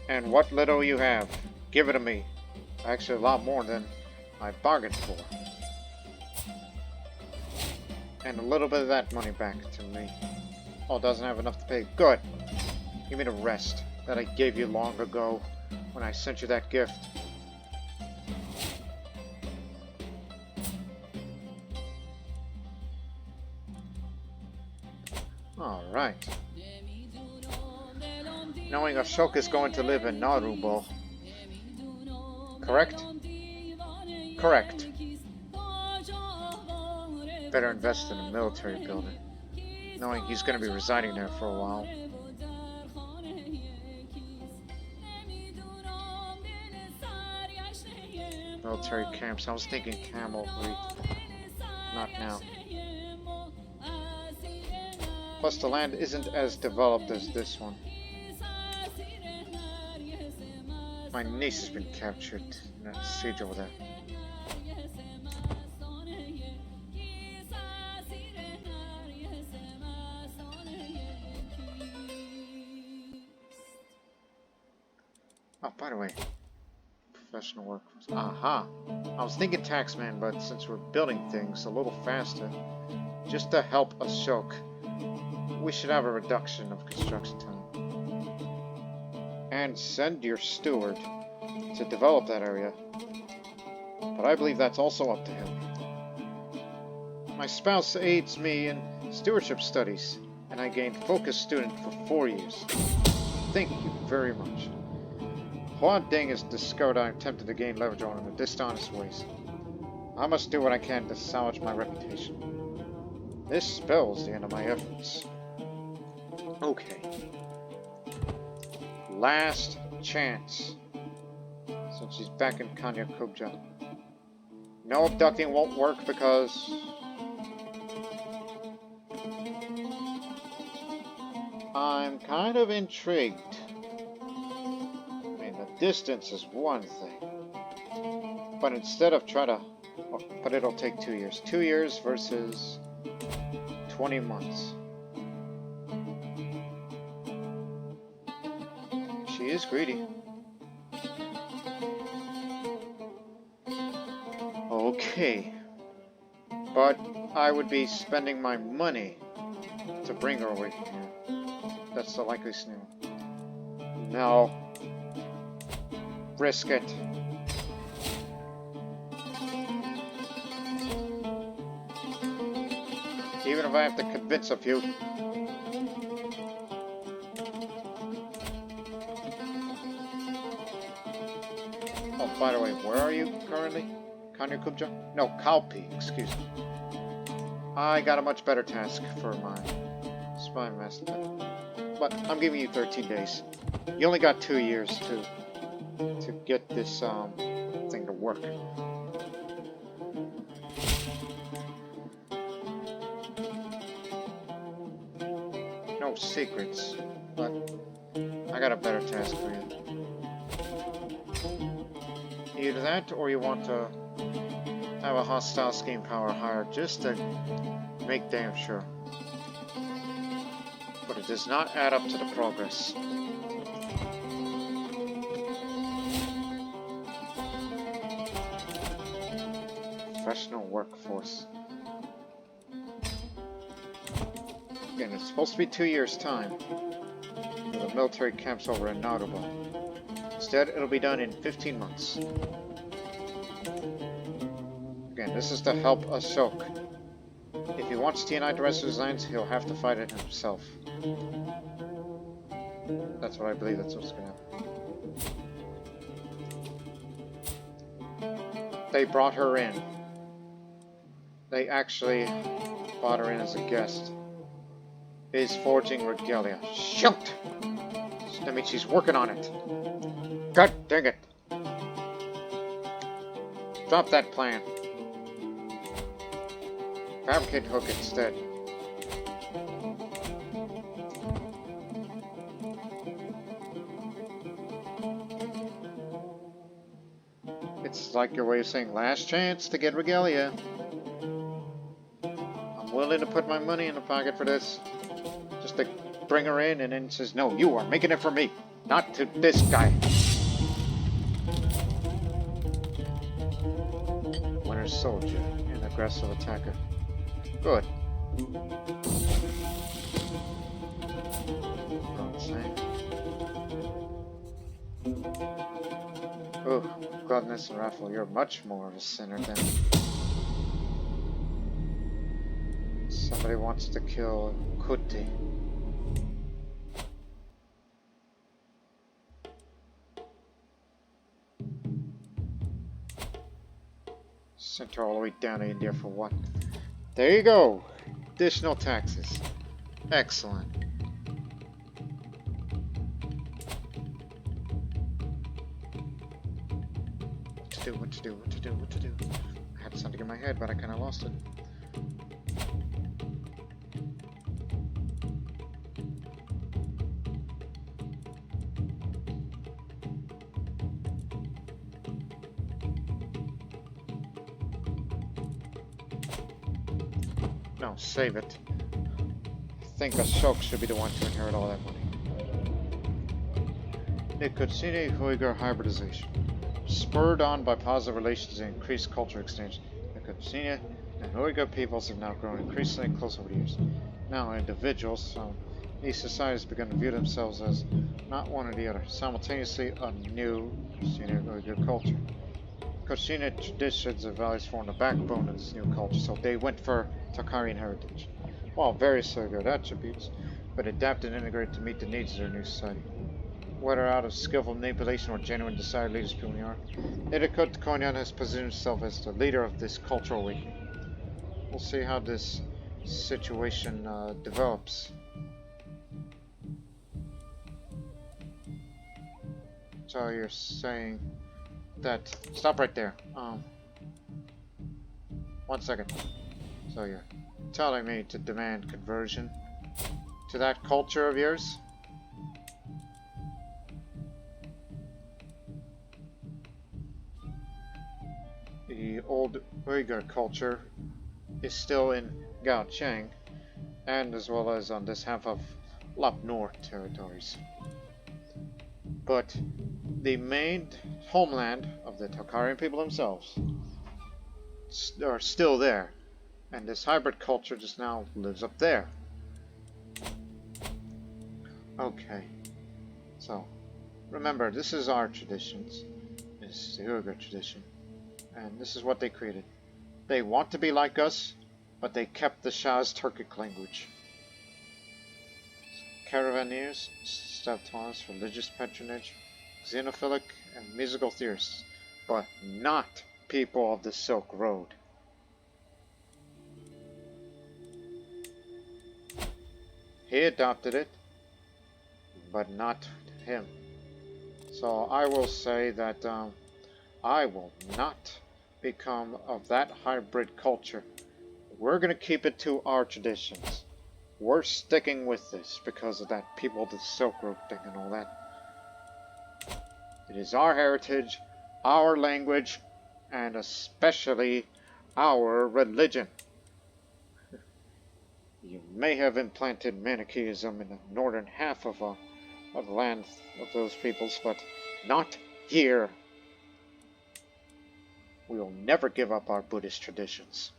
And what little you have, give it to me. Actually, a lot more than I bargained for. And a little bit of that money back to me. Oh, doesn't have enough to pay. Good. Give me the rest that I gave you long ago when I sent you that gift. Alright. Knowing Ashok is going to live in Narubo. Correct? Correct. Better invest in a military building. Knowing he's going to be residing there for a while. Military camps. I was thinking cavalry. Not now. Plus the land isn't as developed as this one. My niece has been captured in that siege over there. Oh, by the way, professional work. Aha! I was thinking taxman, but since we're building things a little faster, just to help Ashok, we should have a reduction of construction time. And send your steward to develop that area. But I believe that's also up to him. My spouse aids me in stewardship studies, and I gained focus student for 4 years. Thank you very much. Huan Ding has discovered I am tempted to gain leverage on him in dishonest ways. I must do what I can to salvage my reputation. This spells the end of my efforts. Okay. Last chance. Since she's back in Ytarimypoy. No abducting won't work because... I'm kind of intrigued. I mean, the distance is one thing. But instead of trying to... Oh, but it'll take 2 years. 2 years versus 20 months. She is greedy. Okay. But I would be spending my money to bring her over here. That's the likely scenario. No. Risk it. Even if I have to convince a few. Oh, by the way, where are you currently? Ytarimypoy? No, Kalpi, excuse me. I got a much better task for my spy master. But I'm giving you 13 days. You only got 2 years to get this thing to work. No secrets, but I got a better task for you. Either that, or you want to Have a hostile scheme power higher just to make damn sure. But it does not add up to the progress. Professional workforce. Again, it's supposed to be 2 years' time. The military camps over in Naruto. Instead, it'll be done in 15 months. Again, this is to help Asok. If he wants to unite the rest of his lands, he'll have to fight it himself. That's what I believe, that's what's going to happen. They brought her in. They actually brought her in as a guest. Is forging regalia. Shoot! That means she's working on it. God dang it. Drop that plan. Fabricate hook instead. It's like your way of saying last chance to get regalia. I'm willing to put my money in the pocket for this. Just to bring her in, and then says, no, you are making it for me, not to this guy. Winter soldier, an aggressive attacker. Good. Oh, Gluttonous and Raffle, you're much more of a sinner than... Somebody wants to kill Kuti. Sent her all the way down to India for what? There you go! Additional taxes. Excellent. What to do? I had something in my head, but I kind of lost it. No, save it. I think Asok should be the one to inherit all that money. Ytarimypoy hybridization. Spurred on by positive relations and increased cultural exchange, the Ytarimypoy and Uyghur peoples have now grown increasingly close over the years. Now, individuals from these societies have begun to view themselves as not one or the other, simultaneously a new Uyghur culture. Ytarimypoy traditions and values form the backbone of this new culture, so they went for Tocharian heritage. While various Uyghur attributes, but adapted and integrated to meet the needs of their new society. Whether out of skillful manipulation or genuine desired leaders people are, Kroränian has positioned himself as the leader of this cultural awakening. We'll see how this situation develops. So you're saying that... Stop right there. 1 second. So you're telling me to demand conversion to that culture of yours? The old Uyghur culture is still in Gaocheng, and as well as on this half of Lop Nur territories. But the main homeland of the Tocharian people themselves are still there, and this hybrid culture just now lives up there. Okay, so remember, this is our traditions. This is the Uyghur tradition. And this is what they created. They want to be like us, but they kept the Shah's Turkic language. Caravaneers, Stavtons, religious patronage, xenophilic, and musical theorists, but not people of the Silk Road. He adopted it, but not him. So I will say that I will not become of that hybrid culture. We're going to keep it to our traditions. We're sticking with this because of that people of the Silk Road thing and all that. It is our heritage, our language, and especially our religion. You may have implanted Manichaeism in the northern half of the land of those peoples, but not here. We will never give up our Buddhist traditions.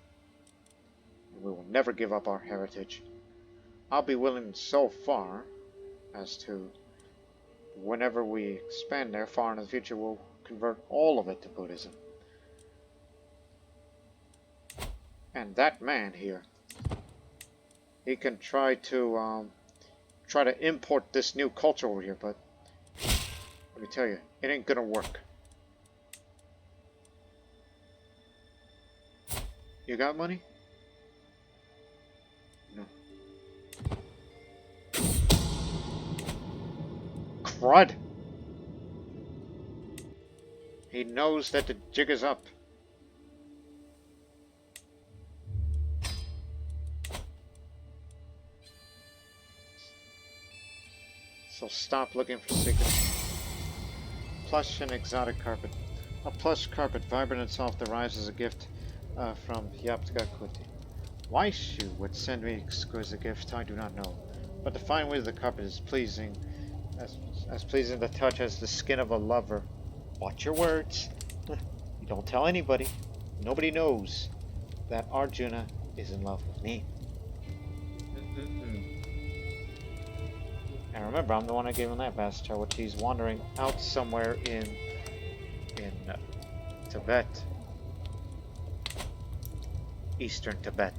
We will never give up our heritage. I'll be willing so far as to, whenever we expand there far in the future, we'll convert all of it to Buddhism. And that man here, he can try to import this new culture over here, but let me tell you, it ain't gonna work. You got money? No. Crud! He knows that the jig is up. So stop looking for secrets. Plush and exotic carpet. A plush carpet, vibrant and soft, arrives as a gift from Yapkoññe. Why she would send me exquisite gift, I do not know. But the fine weight of the carpet is pleasing, as pleasing to touch as the skin of a lover. Watch your words. You don't tell anybody. Nobody knows that Arjuna is in love with me. And remember, I'm the one that gave him that bastard, which he's wandering out somewhere in Tibet. Eastern Tibet.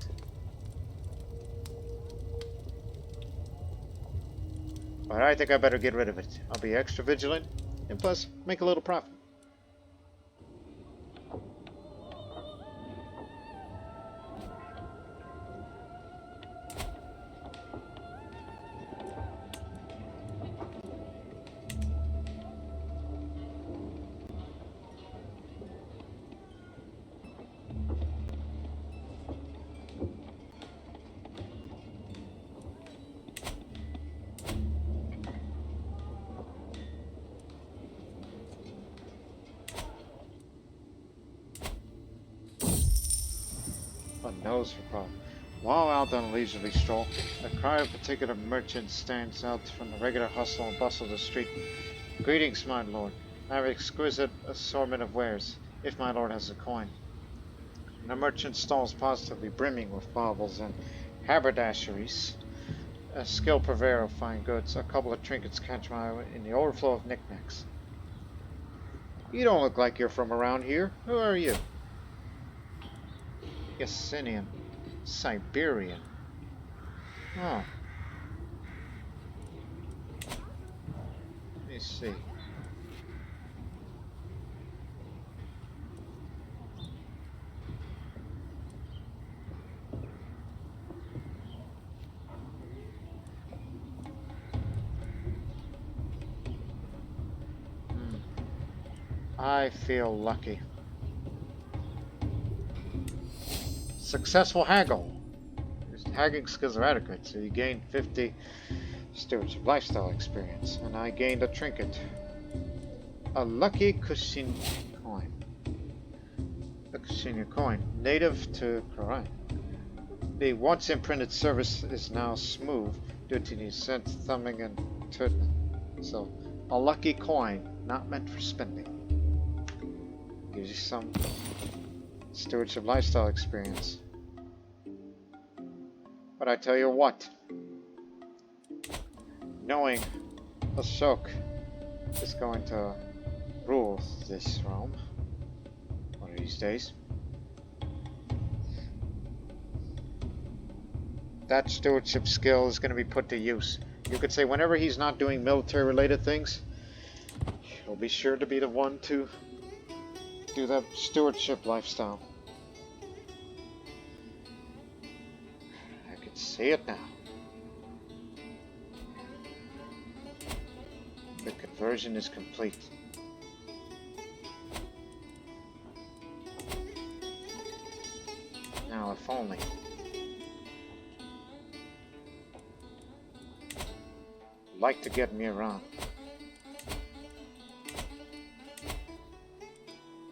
But I think I better get rid of it. I'll be extra vigilant, and plus, make a little profit. Nose for profit. While out on a leisurely stroll, a cry of particular merchant stands out from the regular hustle and bustle of the street. Greetings, my lord. I have an exquisite assortment of wares, if my lord has a coin. The merchant's stall is positively brimming with baubles and haberdasheries. A skilled purveyor of fine goods, a couple of trinkets catch my eye in the overflow of knickknacks. You don't look like you're from around here. Who are you? Yesenian, Siberian. Oh. Let me see. I feel lucky. Successful haggle. Your haggling skills are adequate, so you gain 50 stewardship lifestyle experience, and I gained a trinket. A lucky Kushin coin. A Kushin coin, native to Kroränian. The once imprinted surface is now smooth due to the scent thumbing and turning. So, a lucky coin, not meant for spending. Gives you some stewardship lifestyle experience. But I tell you what, knowing Ashok is going to rule this realm one of these days, that stewardship skill is going to be put to use. You could say whenever he's not doing military related things, he'll be sure to be the one to do that stewardship lifestyle. I can see it now. The conversion is complete. Now, if only. I'd like to get Miran.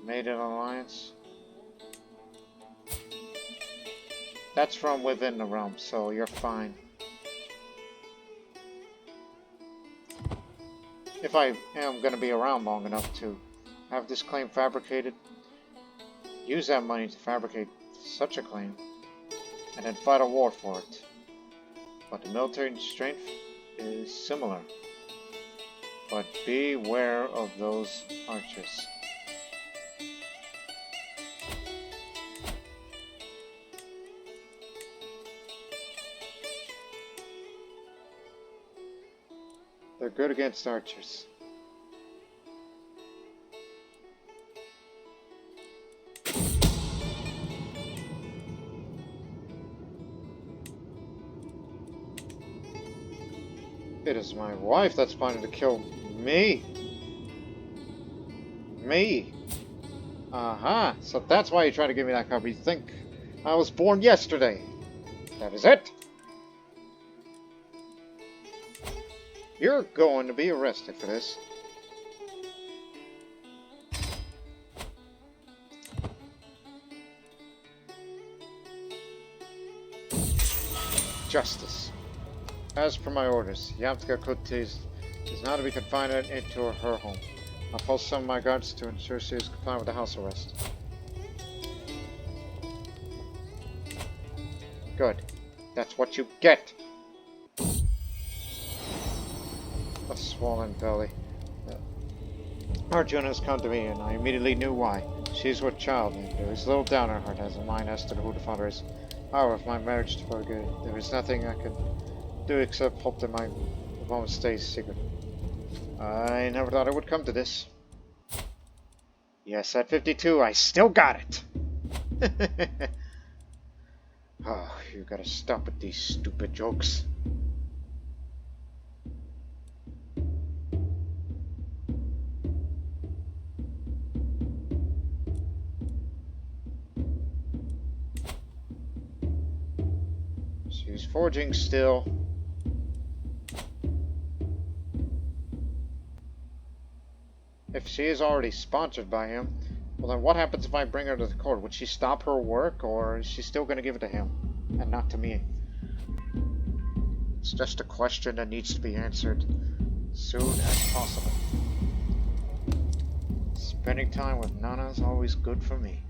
Made an alliance. That's from within the realm, so you're fine. If I am going to be around long enough to have this claim fabricated, use that money to fabricate such a claim, and then fight a war for it. But the military strength is similar. But beware of those archers. They're good against archers. It is my wife that's planning to kill me. Me. So that's why you try to give me that cover. You think I was born yesterday. That is it. You're going to be arrested for this. Justice. As per my orders, Ytarimypoy is now to be confined into her home. I'll post some of my guards to ensure she is compliant with the house arrest. Good. That's what you get. A swollen belly. Arjuna has come to me, and I immediately knew why. She's with child, and there is little doubt in her heart as a mind as to who the father is. However, if my marriage to Fabricate, there is nothing I can do except hope that my home stays secret. I never thought it would come to this. Yes, at 52, I still got it. Oh, you gotta stop with these stupid jokes. She's forging still. If she is already sponsored by him, well then what happens if I bring her to the court? Would she stop her work, or is she still going to give it to him, and not to me? It's just a question that needs to be answered soon as possible. Spending time with Nana is always good for me.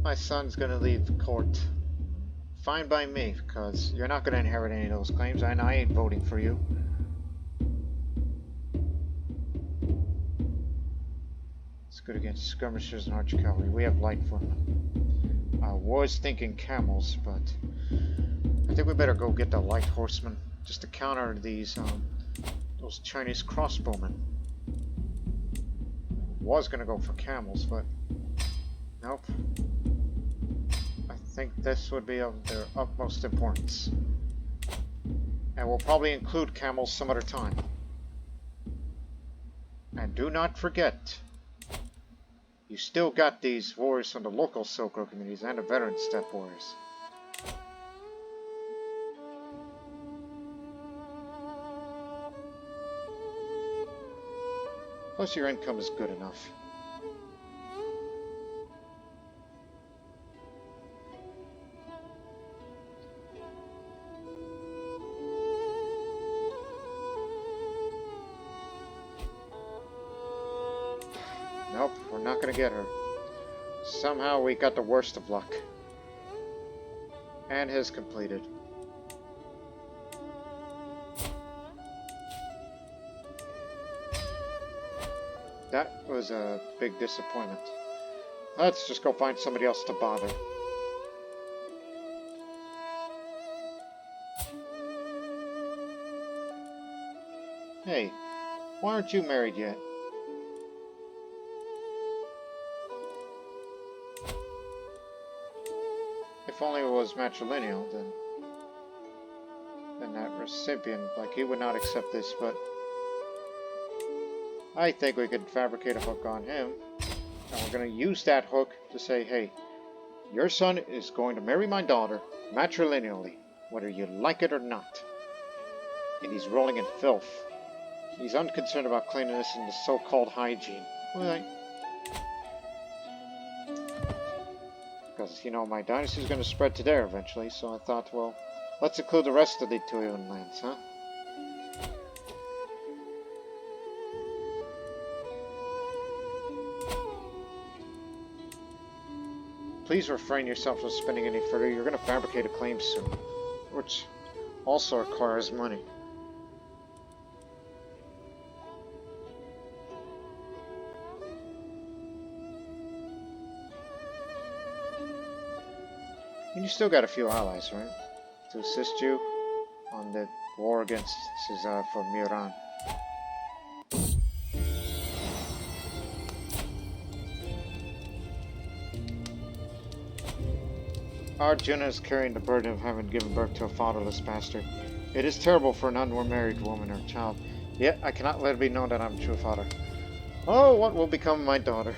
My son's going to leave the court. Fine by me, because you're not going to inherit any of those claims, and I ain't voting for you. It's good against skirmishers and archer cavalry. We have light footmen. I was thinking camels, but I think we better go get the light horsemen just to counter these those Chinese crossbowmen. Was going to go for camels, but nope. I think this would be of their utmost importance. And we'll probably include camels some other time. And do not forget, you still got these warriors from the local Silk Road communities and the veteran steppe warriors. Plus your income is good enough. Nope, we're not gonna get her. Somehow we got the worst of luck. And his completed. That was a big disappointment. Let's just go find somebody else to bother. Hey, why aren't you married yet? If only it was matrilineal, then that recipient, like, he would not accept this, but I think we could fabricate a hook on him, and we're going to use that hook to say, hey, your son is going to marry my daughter matrilineally, whether you like it or not. And he's rolling in filth. He's unconcerned about cleanliness and the so-called hygiene. Well, Because, you know, my dynasty is going to spread to there eventually, so I thought, well, let's include the rest of the Tuian lands, huh? Please refrain yourself from spending any further. You're going to fabricate a claim soon, which also requires money. And you still got a few allies, right? To assist you on the war against Cesar for Miran. Arjuna is carrying the burden of having given birth to a fatherless bastard. It is terrible for an unmarried woman or child, yet I cannot let it be known that I am a true father. Oh, what will become of my daughter?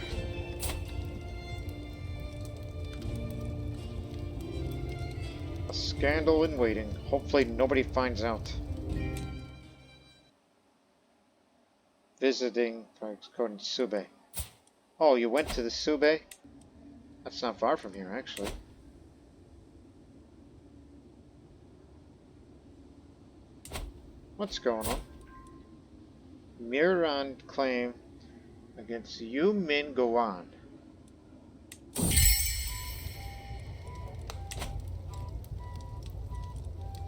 A scandal in waiting. Hopefully nobody finds out. Visiting according to Sube. Oh, you went to the Sube? That's not far from here, actually. What's going on? Miran claim against Ytarimypoy.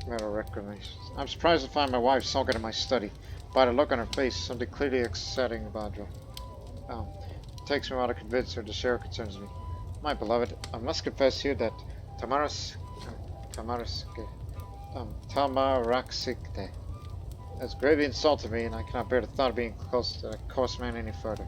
Matter of reclamations. I'm surprised to find my wife sulking in my study. By the look on her face, something clearly exciting about her. It takes me a while to convince her to share what concerns me. My beloved, I must confess here that Tamaraxikte has gravely insulted me, and I cannot bear the thought of being close to that coarse man any further.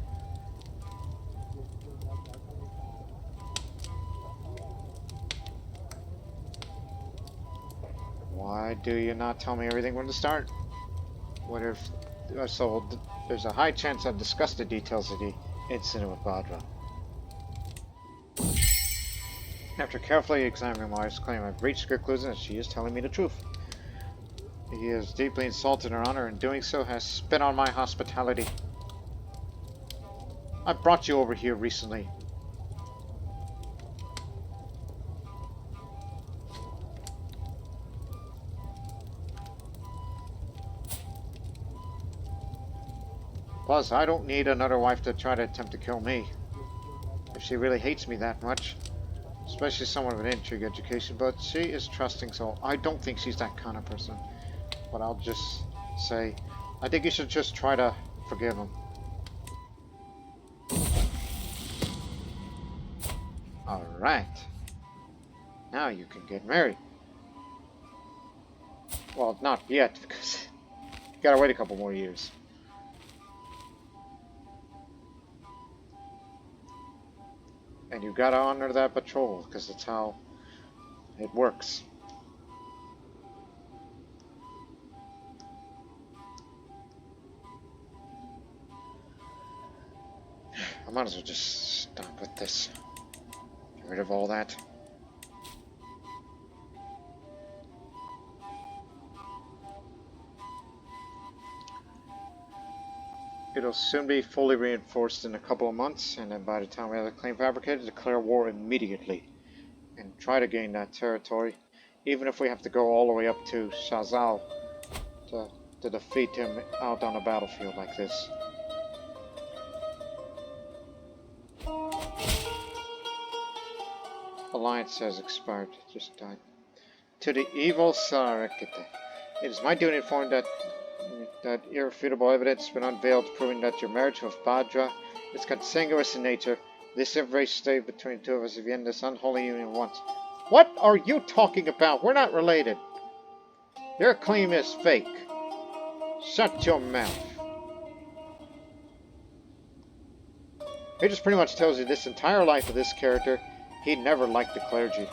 Why do you not tell me everything from the start? What if so? There's a high chance I've discussed the details of the incident with Bhadra. After carefully examining my wife's claim, I've reached the conclusion that she is telling me the truth. He has deeply insulted her honor, and doing so has spit on my hospitality. I brought you over here recently. Plus, I don't need another wife to try to attempt to kill me. If she really hates me that much. Especially someone with an intrigue education, but she is trusting, so I don't think she's that kind of person. But I'll just say, I think you should just try to forgive him. Alright. Now you can get married. Well, not yet, because you gotta wait a couple more years. And you gotta honor that patrol, because that's how it works. I might as well just stop with this. Get rid of all that. It'll soon be fully reinforced in a couple of months, and then by the time we have the claim fabricated, declare war immediately. And try to gain that territory, even if we have to go all the way up to Shazal to defeat him out on a battlefield like this. Alliance has expired. Just died. To the evil Silarakite. It is my duty to inform that irrefutable evidence has been unveiled proving that your marriage with Bhadra is consanguineous in nature. This information stayed between the two of us if you end this unholy union once. What are you talking about? We're not related. Your claim is fake. Shut your mouth. He just pretty much tells you this entire life of this character, he never liked the clergy.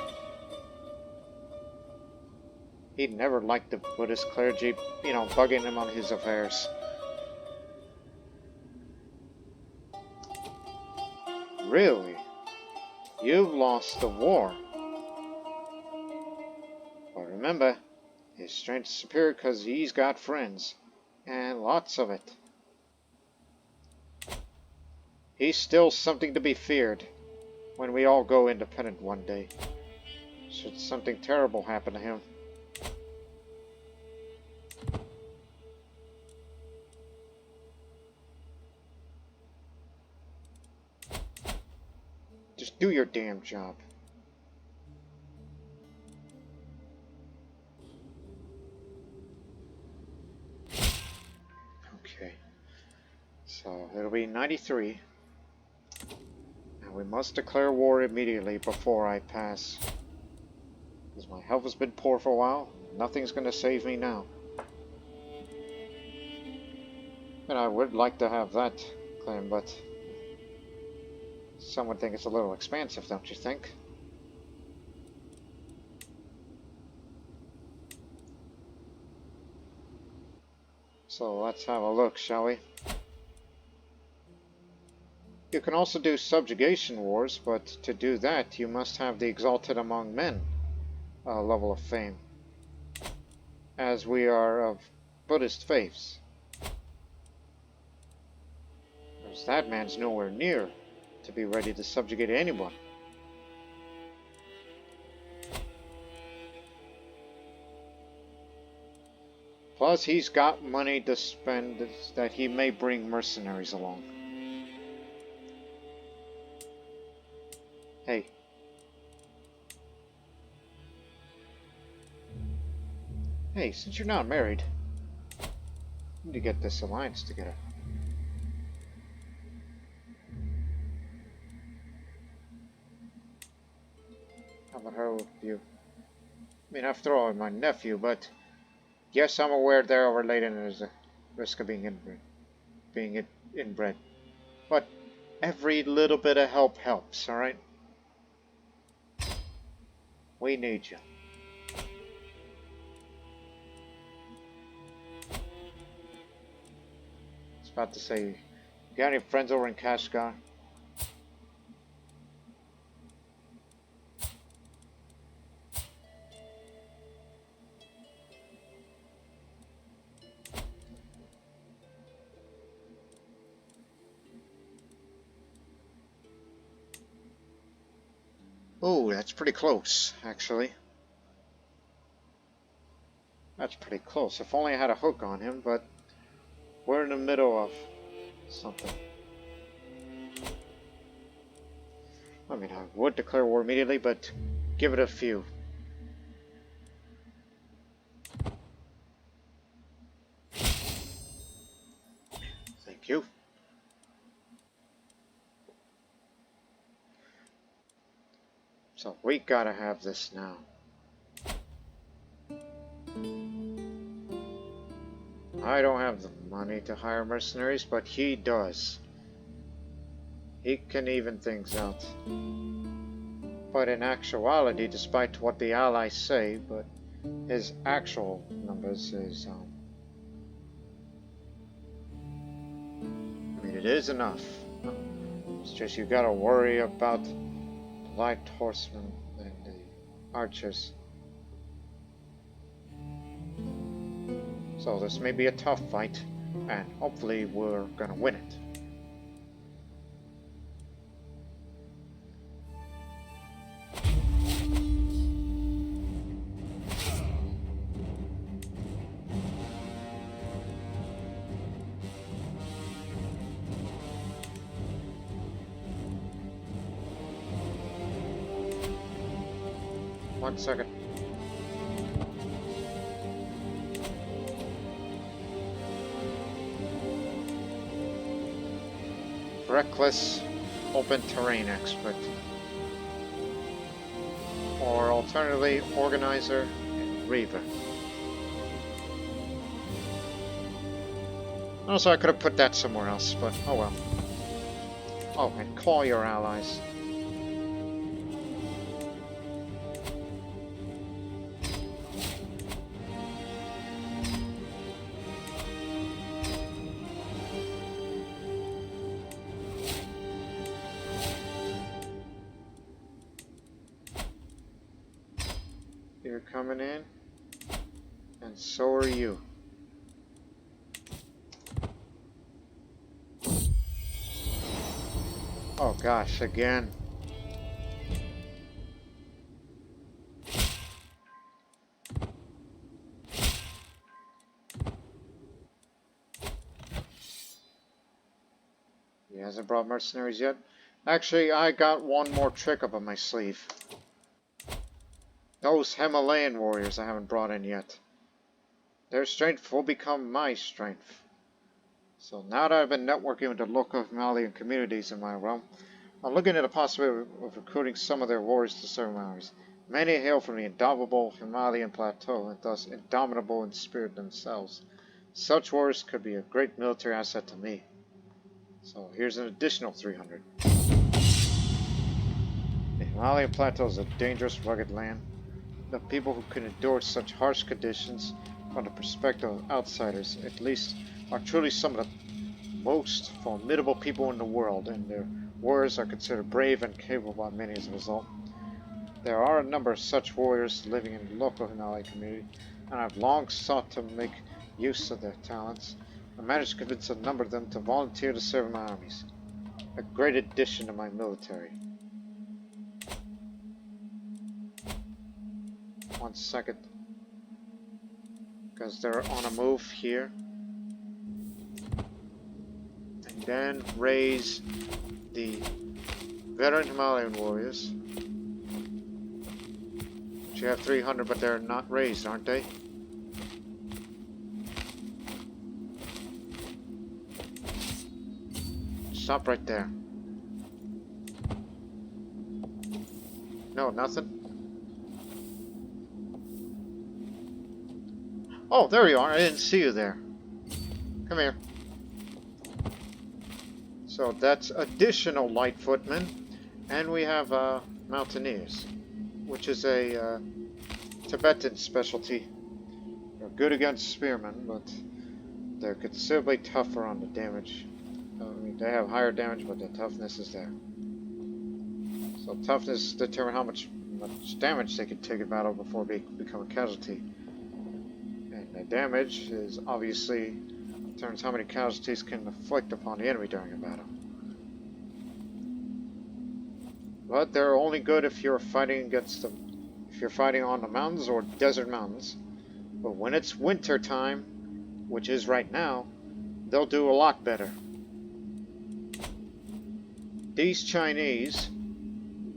He never liked the Buddhist clergy, you know, bugging him on his affairs. Really? You've lost the war. But remember, his strength is superior because he's got friends. And lots of it. He's still something to be feared. when we all go independent one day. Should something terrible happen to him. Just do your damn job. Okay. So it'll be 93. And we must declare war immediately before I pass. Because my health has been poor for a while. Nothing's going to save me now. And I would like to have that claim, but some would think it's a little expansive, don't you think? So let's have a look, shall we? You can also do subjugation wars, but to do that you must have the Exalted Among Men level of fame, as we are of Buddhist faiths. Whereas that man's nowhere near to be ready to subjugate anyone. Plus, he's got money to spend that he may bring mercenaries along. Hey. Hey, since you're not married, you need to get this alliance together. How about her with you? I mean, after all, I'm my nephew, but yes, I'm aware they're related and there's a risk of being inbred. But every little bit of help helps, alright? We need you. I was about to say, you got any friends over in Kashgar? Oh, that's pretty close, actually. That's pretty close. If only I had a hook on him, but we're in the middle of something. I mean, I would declare war immediately, but give it a few. Thank you. So we gotta have this now. I don't have the money to hire mercenaries, but he does. He can even things out. But in actuality, despite what the allies say, but his actual numbers is, I mean, it is enough. It's just you gotta worry about light horsemen and the archers. So this may be a tough fight, and hopefully we're gonna win it. One second. Reckless open terrain expert. Or alternatively, organizer and reaver. Also, I could have put that somewhere else, but oh well. Oh, and call your allies. You're coming in, and so are you. Oh gosh, again. hasn't brought mercenaries yet. Actually, I got one more trick up on my sleeve. Those Himalayan warriors I haven't brought in yet. Their strength will become my strength. So now that I've been networking with the local Himalayan communities in my realm, I'm looking at the possibility of recruiting some of their warriors to serve my armies. Many hail from the indomitable Himalayan plateau and thus indomitable in spirit themselves. Such warriors could be a great military asset to me. So here's an additional 300. The Himalayan plateau is a dangerous, rugged land. The people who can endure such harsh conditions, from the perspective of outsiders at least, are truly some of the most formidable people in the world, and their warriors are considered brave and capable by many as a result. There are a number of such warriors living in the local Himalayan community, and I've long sought to make use of their talents. I managed to convince a number of them to volunteer to serve in my armies. A great addition to my military. 1 second. Because they're on a move here. And then raise the veteran Himalayan warriors. You have 300, but they're not raised, aren't they? Stop right there. No, nothing? Oh, there you are. I didn't see you there. Come here. So that's additional light footmen. And we have mountaineers, which is a Tibetan specialty. They're good against spearmen, but they're considerably tougher on the damage. I mean, they have higher damage, but the toughness is there. So toughness determines how much damage they can take in battle before they become a casualty. And the damage is obviously determines how many casualties can inflict upon the enemy during a battle. But they're only good if you're fighting against them. If you're fighting on the mountains or desert mountains. But when it's winter time, which is right now, they'll do a lot better. These Chinese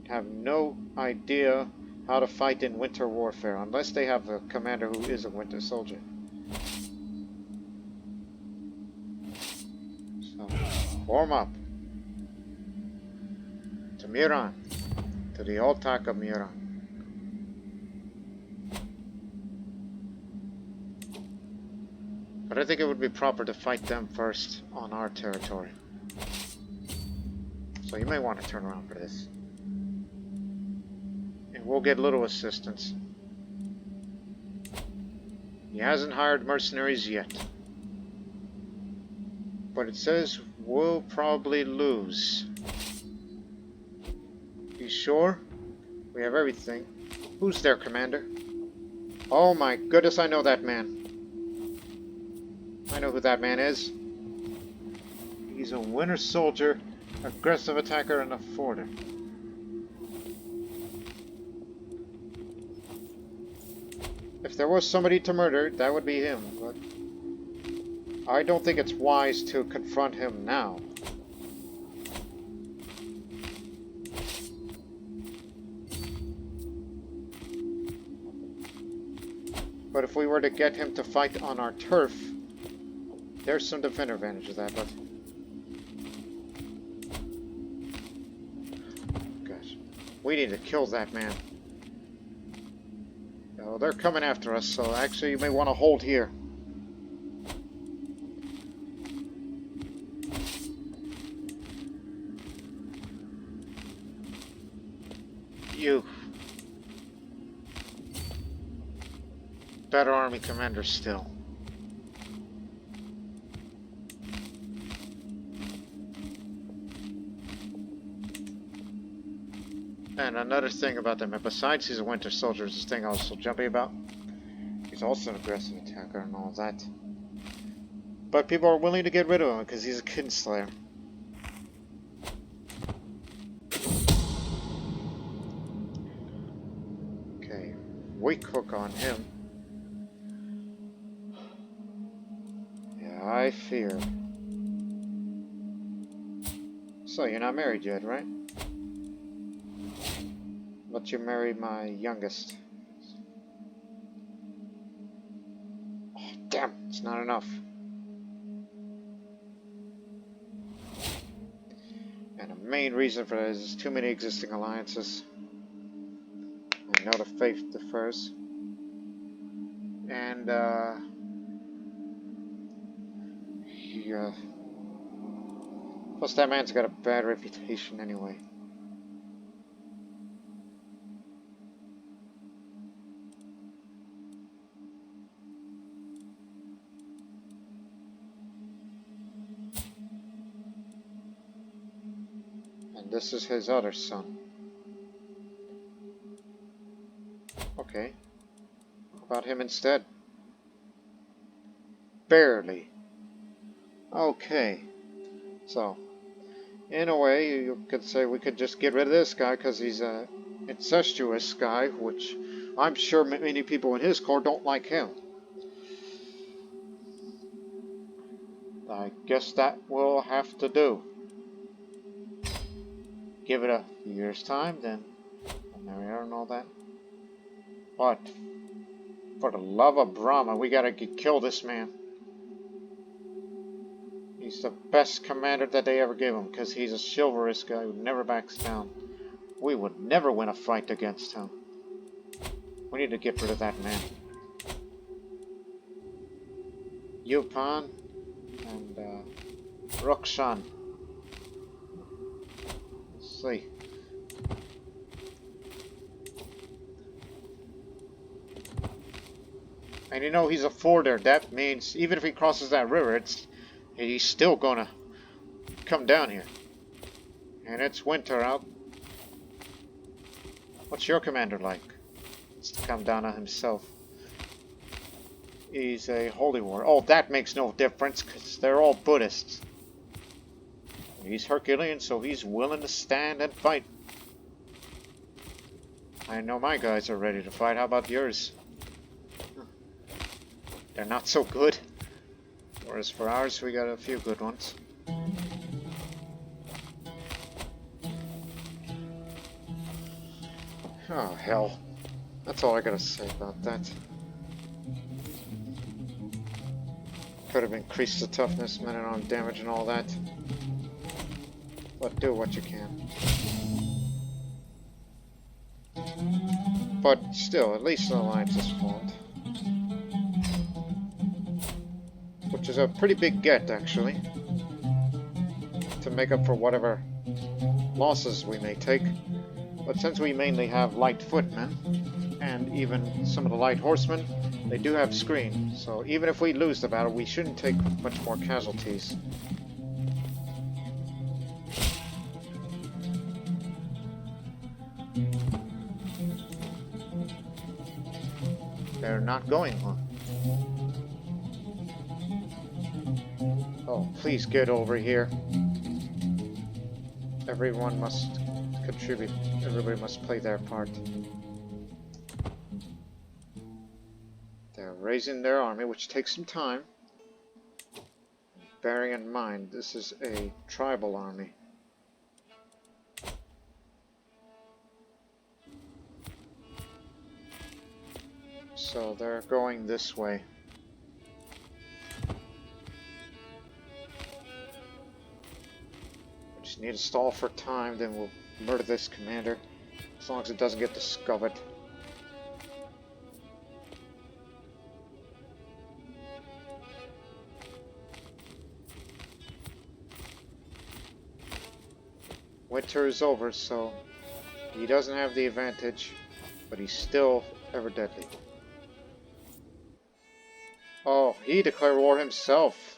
have no idea how to fight in winter warfare unless they have a commander who is a winter soldier. So, warm up. To Miran. To the attack of Miran. But I think it would be proper to fight them first on our territory. So you may want to turn around for this. And we'll get little assistance. He hasn't hired mercenaries yet. But it says we'll probably lose. You sure? We have everything. Who's their commander? Oh my goodness, I know that man. I know who that man is. He's a winter soldier, aggressive attacker, and a forter. If there was somebody to murder, that would be him, but I don't think it's wise to confront him now. But if we were to get him to fight on our turf, there's some defender advantage of that, but... Gosh. We need to kill that man. No, they're coming after us, so actually you may want to hold here. You. Better army commander still. And another thing about them, besides he's a winter soldier, is this thing I was so jumpy about. He's also an aggressive attacker and all of that. But people are willing to get rid of him because he's a kinslayer. Okay, weak hook on him. Yeah, I fear. So, you're not married yet, right? But you married my youngest. Oh, damn, it's not enough. And the main reason for that is there's too many existing alliances. I know the faith differs. And, yeah. Plus, that man's got a bad reputation anyway. And this is his other son. Okay. How about him instead? Barely. Okay. So, in a way, you could say we could just get rid of this guy because he's a incestuous guy, which I'm sure many people in his court don't like him. I guess that will have to do. Give it a year's time, then I'll marry her and all that. But for the love of Brahma, we gotta kill this man. He's the best commander that they ever gave him, because he's a chivalrous guy who never backs down. We would never win a fight against him. We need to get rid of that man. Yupan and Rukshan. Let's see. And you know he's a forder. That means even if he crosses that river, he's still gonna come down here. And it's winter out. What's your commander like? It's the Kamdana himself. He's a holy war. Oh, that makes no difference because they're all Buddhists. He's Herculean, so he's willing to stand and fight. I know my guys are ready to fight. How about yours? They're not so good. Whereas for ours, we got a few good ones. Oh, hell. That's all I gotta say about that. Could have increased the toughness, minute on damage and all that. But do what you can. But still, at least the alliance is formed. Which is a pretty big get, actually. To make up for whatever losses we may take. But since we mainly have light footmen, and even some of the light horsemen, they do have screen. So even if we lose the battle, we shouldn't take much more casualties. They're not going, huh? Oh, please get over here. Everyone must contribute. Everybody must play their part. They're raising their army, which takes some time. Bearing in mind, this is a tribal army. So they're going this way. We just need to stall for time, then we'll murder this commander. As long as it doesn't get discovered. Winter is over, so he doesn't have the advantage, but he's still ever deadly. Oh, he declared war himself.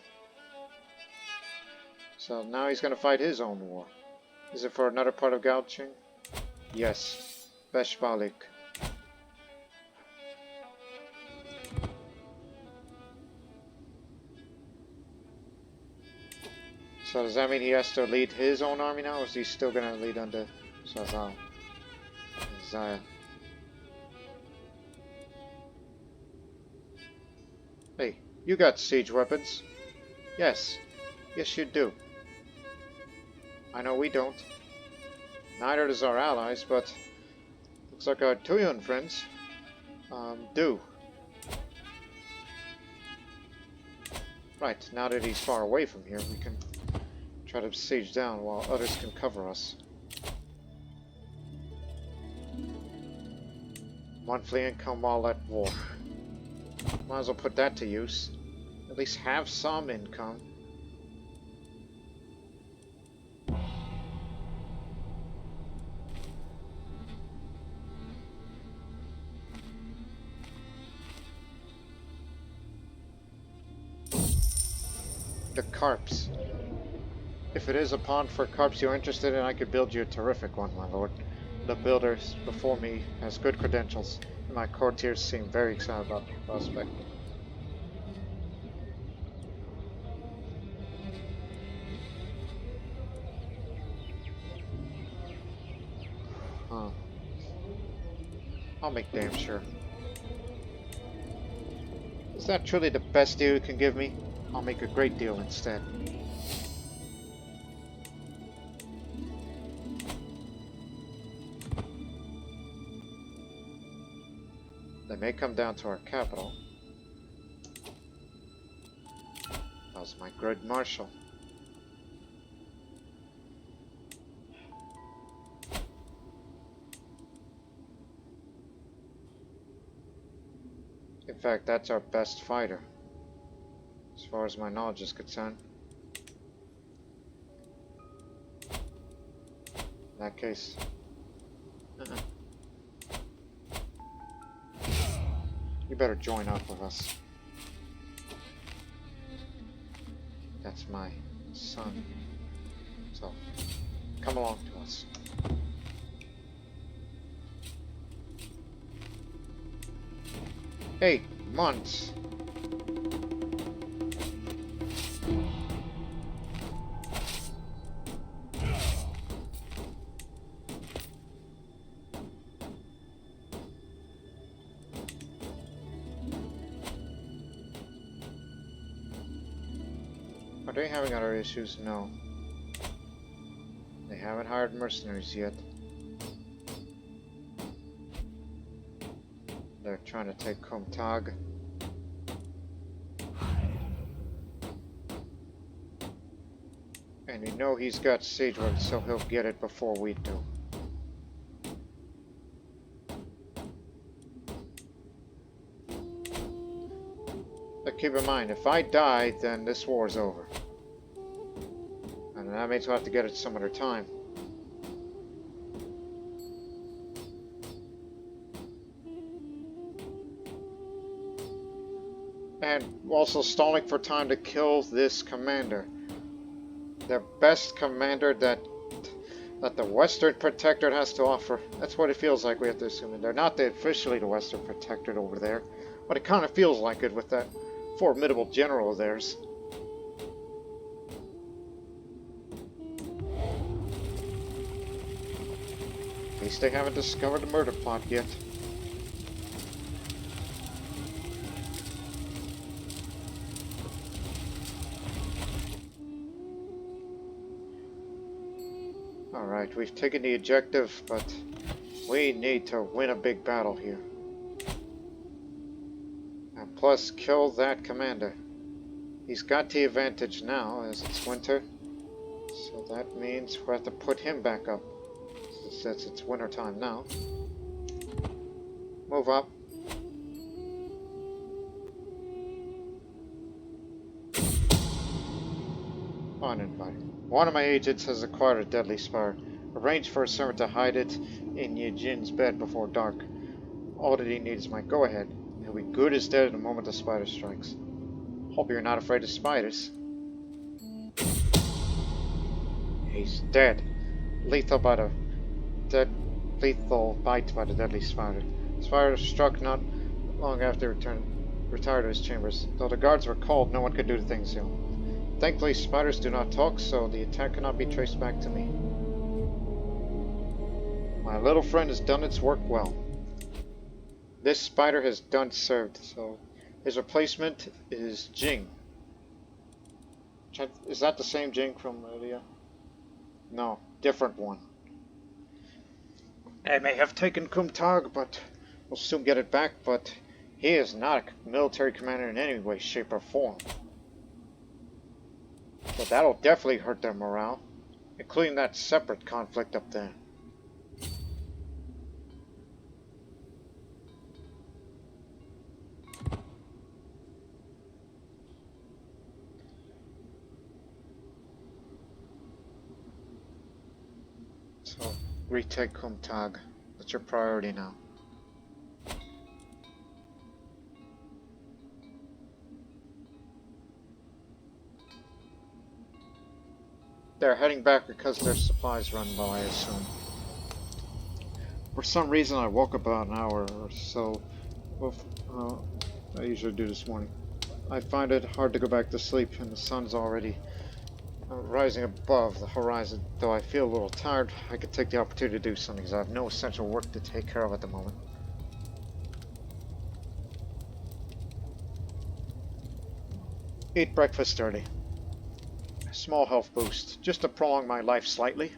So now he's going to fight his own war. Is it for another part of Gaoqing? Yes. Beshbalik. So does that mean he has to lead his own army now, or is he still going to lead under Shazal? Zaya. Hey, you got siege weapons? Yes. Yes, you do. I know we don't. Neither does our allies, but looks like our Tuyun friends do. Right, now that he's far away from here, we can try to siege down while others can cover us. Monthly income while at war. Might as well put that to use. At least have some income. The carps. If it is a pond for carps you're interested in, I could build you a terrific one, my lord. The builder before me has good credentials, and my courtiers seem very excited about the prospect. Huh. I'll make damn sure. Is that truly the best deal you can give me? I'll make a great deal instead. They may come down to our capital. How's my good marshal? In fact, that's our best fighter, as far as my knowledge is concerned. In that case, you better join up with us. That's my son. So, come along to us. 8 months. Are they having other issues? No. They haven't hired mercenaries yet. They're trying to take Komtag. And you know he's got siege work, so he'll get it before we do. But keep in mind, if I die, then this war's over. And that means we'll have to get it some other time. And also stalling for time to kill this commander. The best commander that the Western Protectorate has to offer. That's what it feels like, we have to assume. They're not officially the Western Protectorate over there, but it kind of feels like it with that formidable general of theirs. At least they haven't discovered the murder plot yet. Alright, we've taken the objective, but we need to win a big battle here. And plus, kill that commander. He's got the advantage now, as it's winter. So that means we have to put him back up. Since it's winter time now. Move up. Uninvited. One of my agents has acquired a deadly spire. Arrange for a servant to hide it in Yijin's bed before dark. All that he needs is my go-ahead. He'll be good as dead the moment the spider strikes. Hope you're not afraid of spiders. He's dead. Lethal bite by the deadly spider. The spider struck not long after he retired to his chambers. Though the guards were called, no one could do the things to him. Thankfully, spiders do not talk, so the attack cannot be traced back to me. My little friend has done its work well. This spider has done served, so his replacement is Jing. Is that the same Jing from earlier? No, different one. They may have taken Kumtag, but we'll soon get it back, but he is not a military commander in any way, shape, or form. But that'll definitely hurt their morale, including that separate conflict up there. So, retake Kumtag. That's your priority now. They're heading back because their supplies run low, I assume. For some reason, I woke up about an hour or so. I usually do this morning. I find it hard to go back to sleep, and the sun's already rising above the horizon. Though I feel a little tired, I could take the opportunity to do something, because I have no essential work to take care of at the moment. Eat breakfast early. Small health boost, just to prolong my life slightly.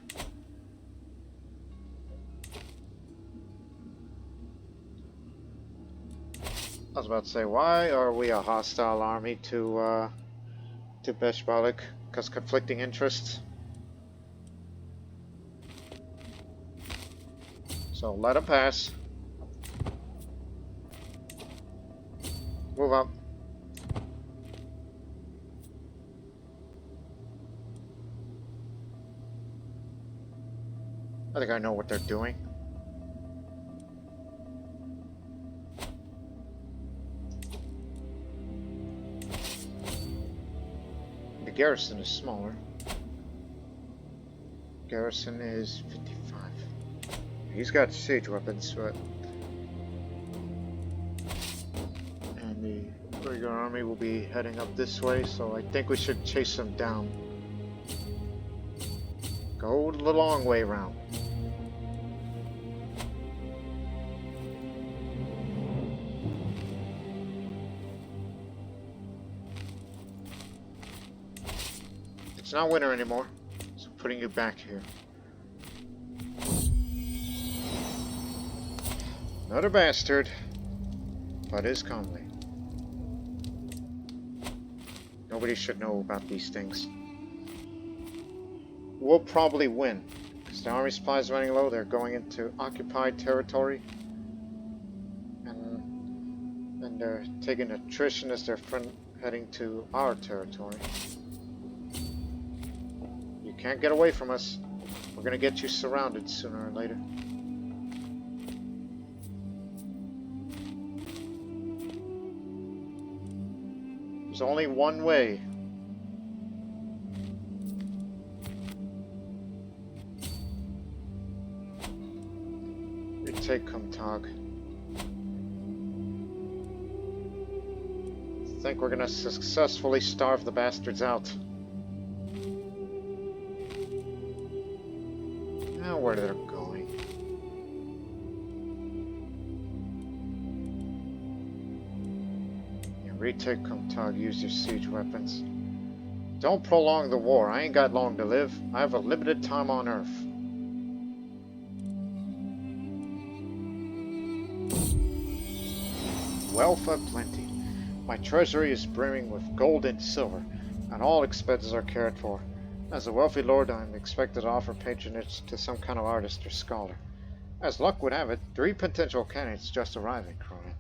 I was about to say, why are we a hostile army to Beshbalik? Because conflicting interests. So let him pass. Move up. I think I know what they're doing. The garrison is smaller. Garrison is 55. He's got siege weapons, but... And the regular army will be heading up this way, so I think we should chase them down. Go the long way round. It's not winter anymore, so putting you back here. Not a bastard, but is comely. Nobody should know about these things. We'll probably win, because the army supply is running low. They're going into occupied territory, and they're taking attrition as their friend heading to our territory. You can't get away from us. We're gonna get you surrounded sooner or later. There's only one way. Retake Kumtag. I think we're gonna successfully starve the bastards out. Now where they're going. Yeah, retake Kumtag, use your siege weapons. Don't prolong the war. I ain't got long to live. I have a limited time on Earth. Wealth aplenty. My treasury is brimming with gold and silver, and all expenses are cared for. As a wealthy lord, I am expected to offer patronage to some kind of artist or scholar. As luck would have it, 3 potential candidates just arrived in Krorän,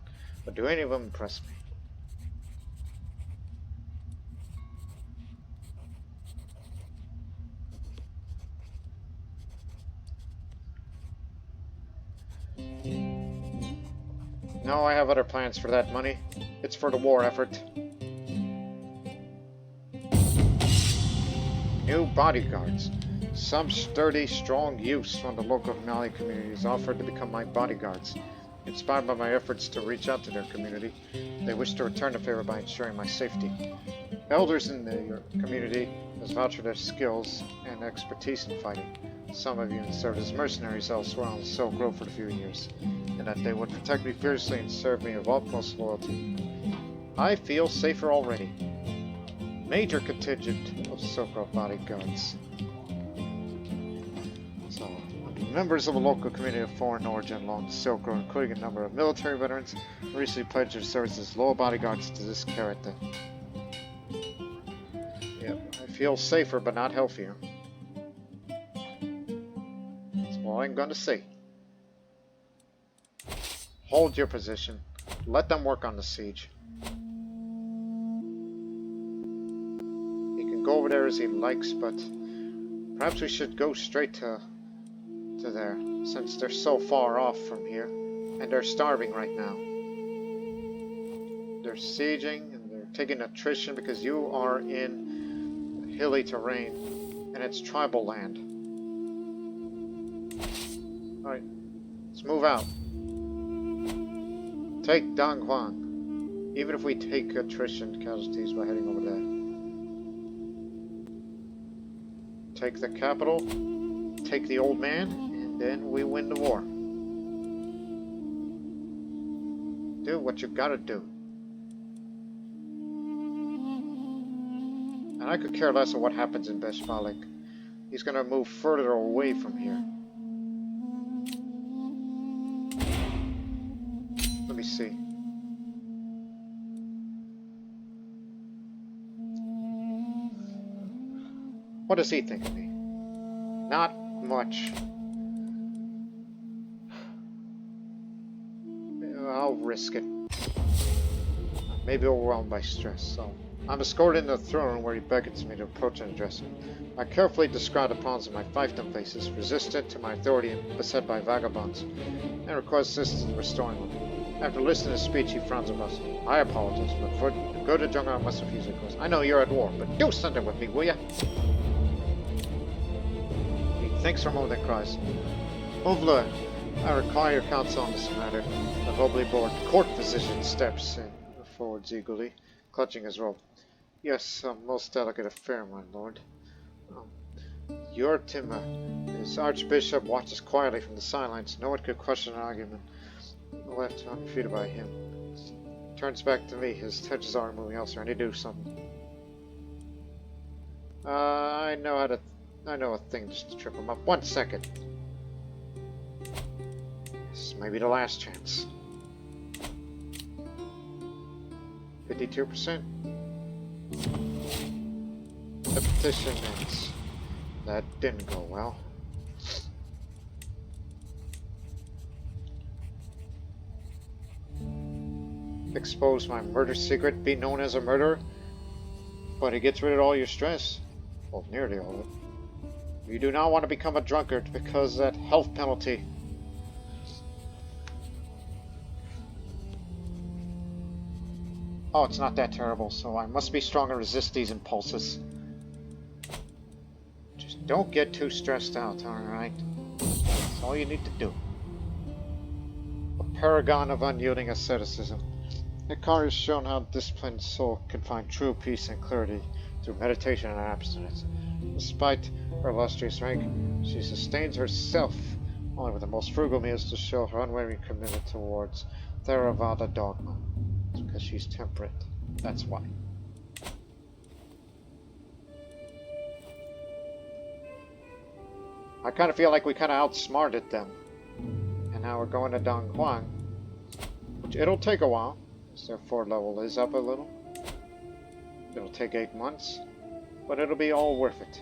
but do any of them impress me? No, I have other plans for that money. It's for the war effort. New bodyguards. Some sturdy, strong youths from the local Mali community has offered to become my bodyguards. Inspired by my efforts to reach out to their community, they wish to return the favor by ensuring my safety. Elders in the community has vouched for their skills and expertise in fighting. Some have even served as mercenaries elsewhere on the Silk Road for a few years, and that they would protect me fiercely and serve me with utmost loyalty. I feel safer already. Major contingent of Silk Road bodyguards. Members of a local community of foreign origin along the Silk Road, including a number of military veterans, recently pledged their services as loyal bodyguards to this character. Yep, I feel safer but not healthier. That's all I'm going to say. Hold your position. Let them work on the siege. He can go over there as he likes, but perhaps we should go straight to there, since they're so far off from here, and they're starving right now. They're sieging, and they're taking attrition because you are in hilly terrain, and it's tribal land. Alright, let's move out. Take Donghuang, even if we take attrition casualties by heading over there. Take the capital, take the old man, and then we win the war. Do what you gotta do. And I could care less of what happens in Beshmalik. He's gonna move further away from here. Let me see. What does he think of me? Not much. I'll risk it. Maybe overwhelmed by stress, so I'm escorted into the throne room where he beckons me to approach and address him. I carefully describe the problems of my fiefdom faces, resistant to my authority and beset by vagabonds, and request assistance in restoring them. After listening to his speech, he frowns at us. I apologize, but for the good of Jungle, I must refuse your request. I know you're at war, but do something with me, will ya? He thinks for a moment and cries, Ovla, I require your counsel on this matter. The humbly born court physician steps in forwards eagerly, clutching his robe. Yes, a most delicate affair, my lord. Ytarimypoy, his archbishop, watches quietly from the sidelines. No one could question an argument left undefeated by him. Turns back to me, his touches are moving elsewhere. I need to do something. I know a thing just to trip him up. 1 second. This may be the last chance. 52%. The petition ends. That didn't go well. Expose my murder secret, be known as a murderer, but it gets rid of all your stress. Well, nearly all of it. You do not want to become a drunkard because that health penalty. Oh, it's not that terrible, so I must be strong and resist these impulses. Just don't get too stressed out, alright? That's all you need to do. A paragon of unyielding asceticism. Hikari has shown how a disciplined soul can find true peace and clarity through meditation and abstinence. Despite her illustrious rank, she sustains herself only with the most frugal meals to show her unwavering commitment towards Theravada dogma. It's because she's temperate. That's why. I kind of feel like we kind of outsmarted them. And now we're going to Donghuang. Which it'll take a while. Their fort level is up a little. It'll take 8 months, but it'll be all worth it.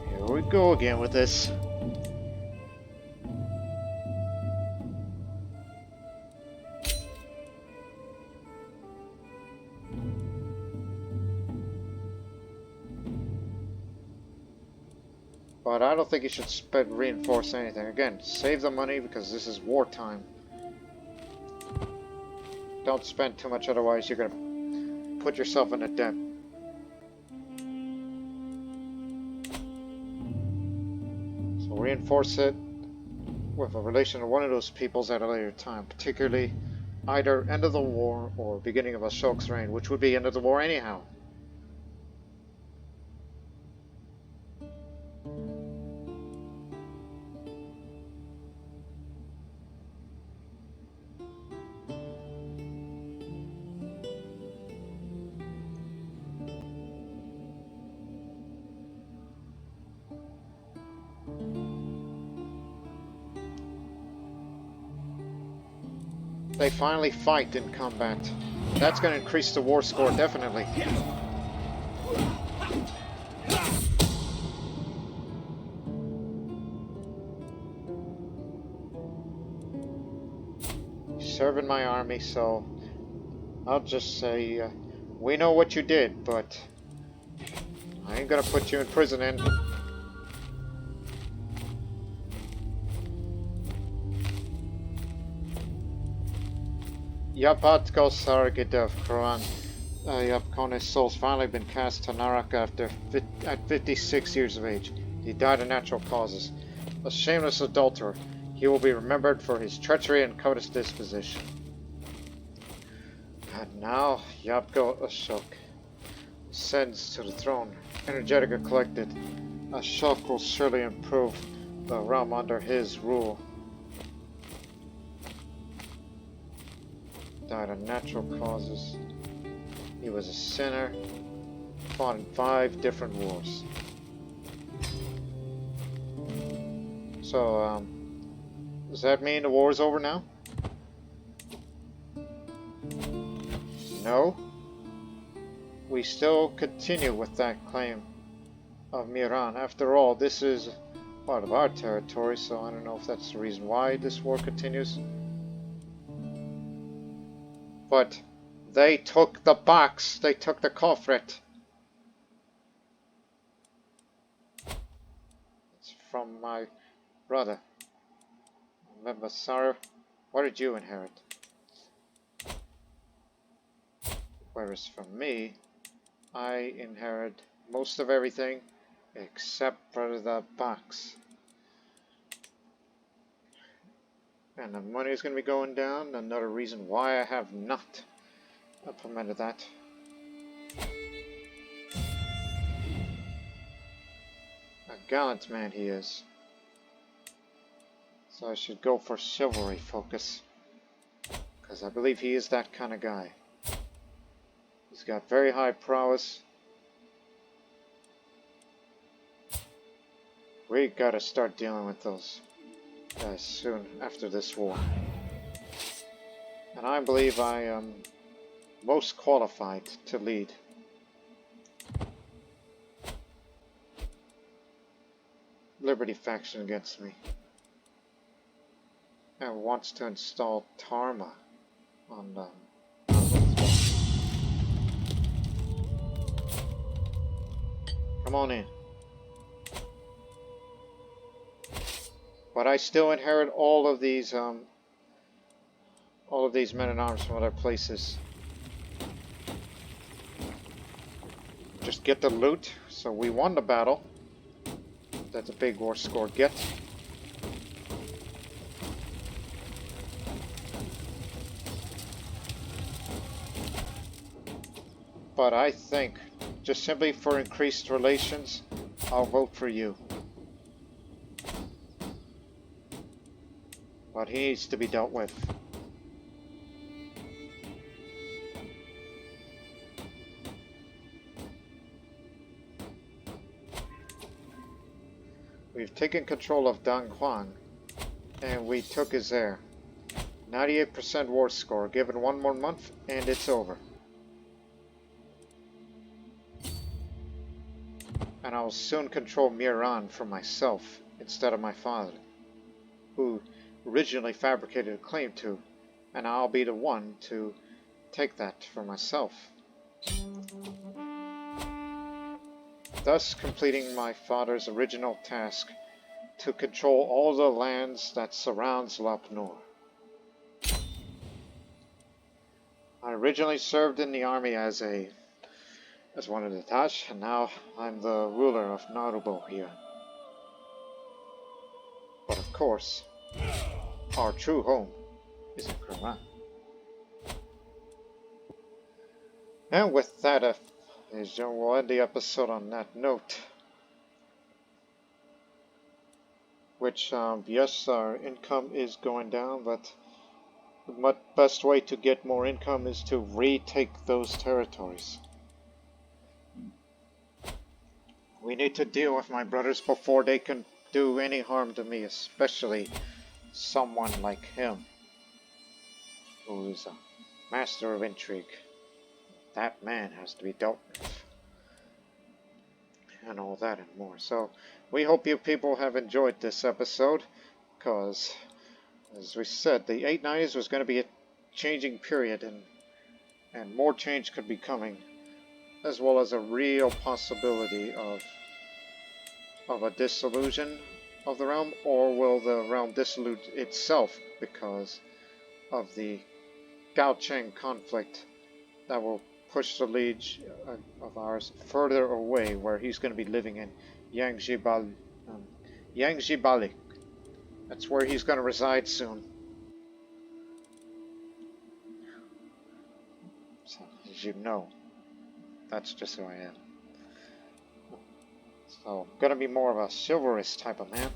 Here we go again with this. But I don't think you should reinforce anything. Again, save the money because this is wartime. Don't spend too much, otherwise you're going to put yourself in a debt. So reinforce it with a relation to one of those peoples at a later time, particularly either end of the war or beginning of Ashok's reign, which would be end of the war anyhow. they finally fight in combat. That's going to increase the war score, definitely. Serving my army, so I'll just say, we know what you did, but I ain't gonna put you in prison in. Silarakite of Krorän Yapkoññe's soul's finally been cast to Narak at 56 years of age. He died of natural causes. A shameless adulterer, he will be remembered for his treachery and covetous disposition. And now, Yapko Ashok ascends to the throne. Energetic and collected, Ashok will surely improve the realm under his rule. Died of natural causes. He was a sinner, fought in 5 different wars. So, does that mean the war's over now? No. We still continue with that claim of Miran. After all, this is part of our territory, so I don't know if that's the reason why this war continues. But they took the box. They took the Kofret. It's from my brother. Remember, Sarah, what did you inherit? Whereas from me, I inherit most of everything except for the box. And the money is going to be going down. Another reason why I have not implemented that. A gallant man he is. So I should go for chivalry focus. Because I believe he is that kind of guy. He's got very high prowess. We gotta start dealing with those guys soon after this war. And I believe I am most qualified to lead. Liberty faction against me. And wants to install Tarma on them. Come on in. But I still inherit all of these men-at-arms from other places. Just get the loot. So we won the battle. That's a big war score get. But I think, just simply for increased relations, I'll vote for you. But he needs to be dealt with. We've taken control of Dang Huang, and we took his heir. 98% war score. Given one more month, and it's over. And I'll soon control Miran for myself, instead of my father, who originally fabricated a claim to, and I'll be the one to take that for myself. Thus completing my father's original task to control all the lands that surrounds Lop Nur. I originally served in the army as one of the Taj, and now I'm the ruler of Narubo here. But of course, our true home is in Krorän. And with that, we'll end the episode on that note. Which, yes, our income is going down, but the best way to get more income is to retake those territories. We need to deal with my brothers before they can do any harm to me, especially someone like him, who who's a master of intrigue. That man has to be dealt with. And all that and more. So, we hope you people have enjoyed this episode, because, as we said, the 890s was going to be a changing period, and more change could be coming, as well as a real possibility of a dissolution of the realm, or will the realm dissolute itself because of the Gao Cheng conflict that will push the liege of ours further away, where he's going to be living in Yangjibali. That's where he's going to reside soon. So, as you know, that's just who I am. So, gonna be more of a chivalrous type of man.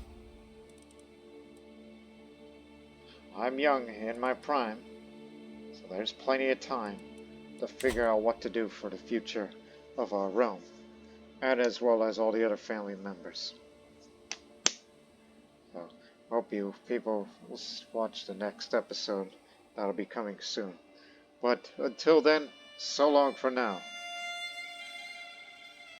I'm young, in my prime, so there's plenty of time to figure out what to do for the future of our realm, and as well as all the other family members. So, hope you people will watch the next episode. That'll be coming soon. But until then, so long for now.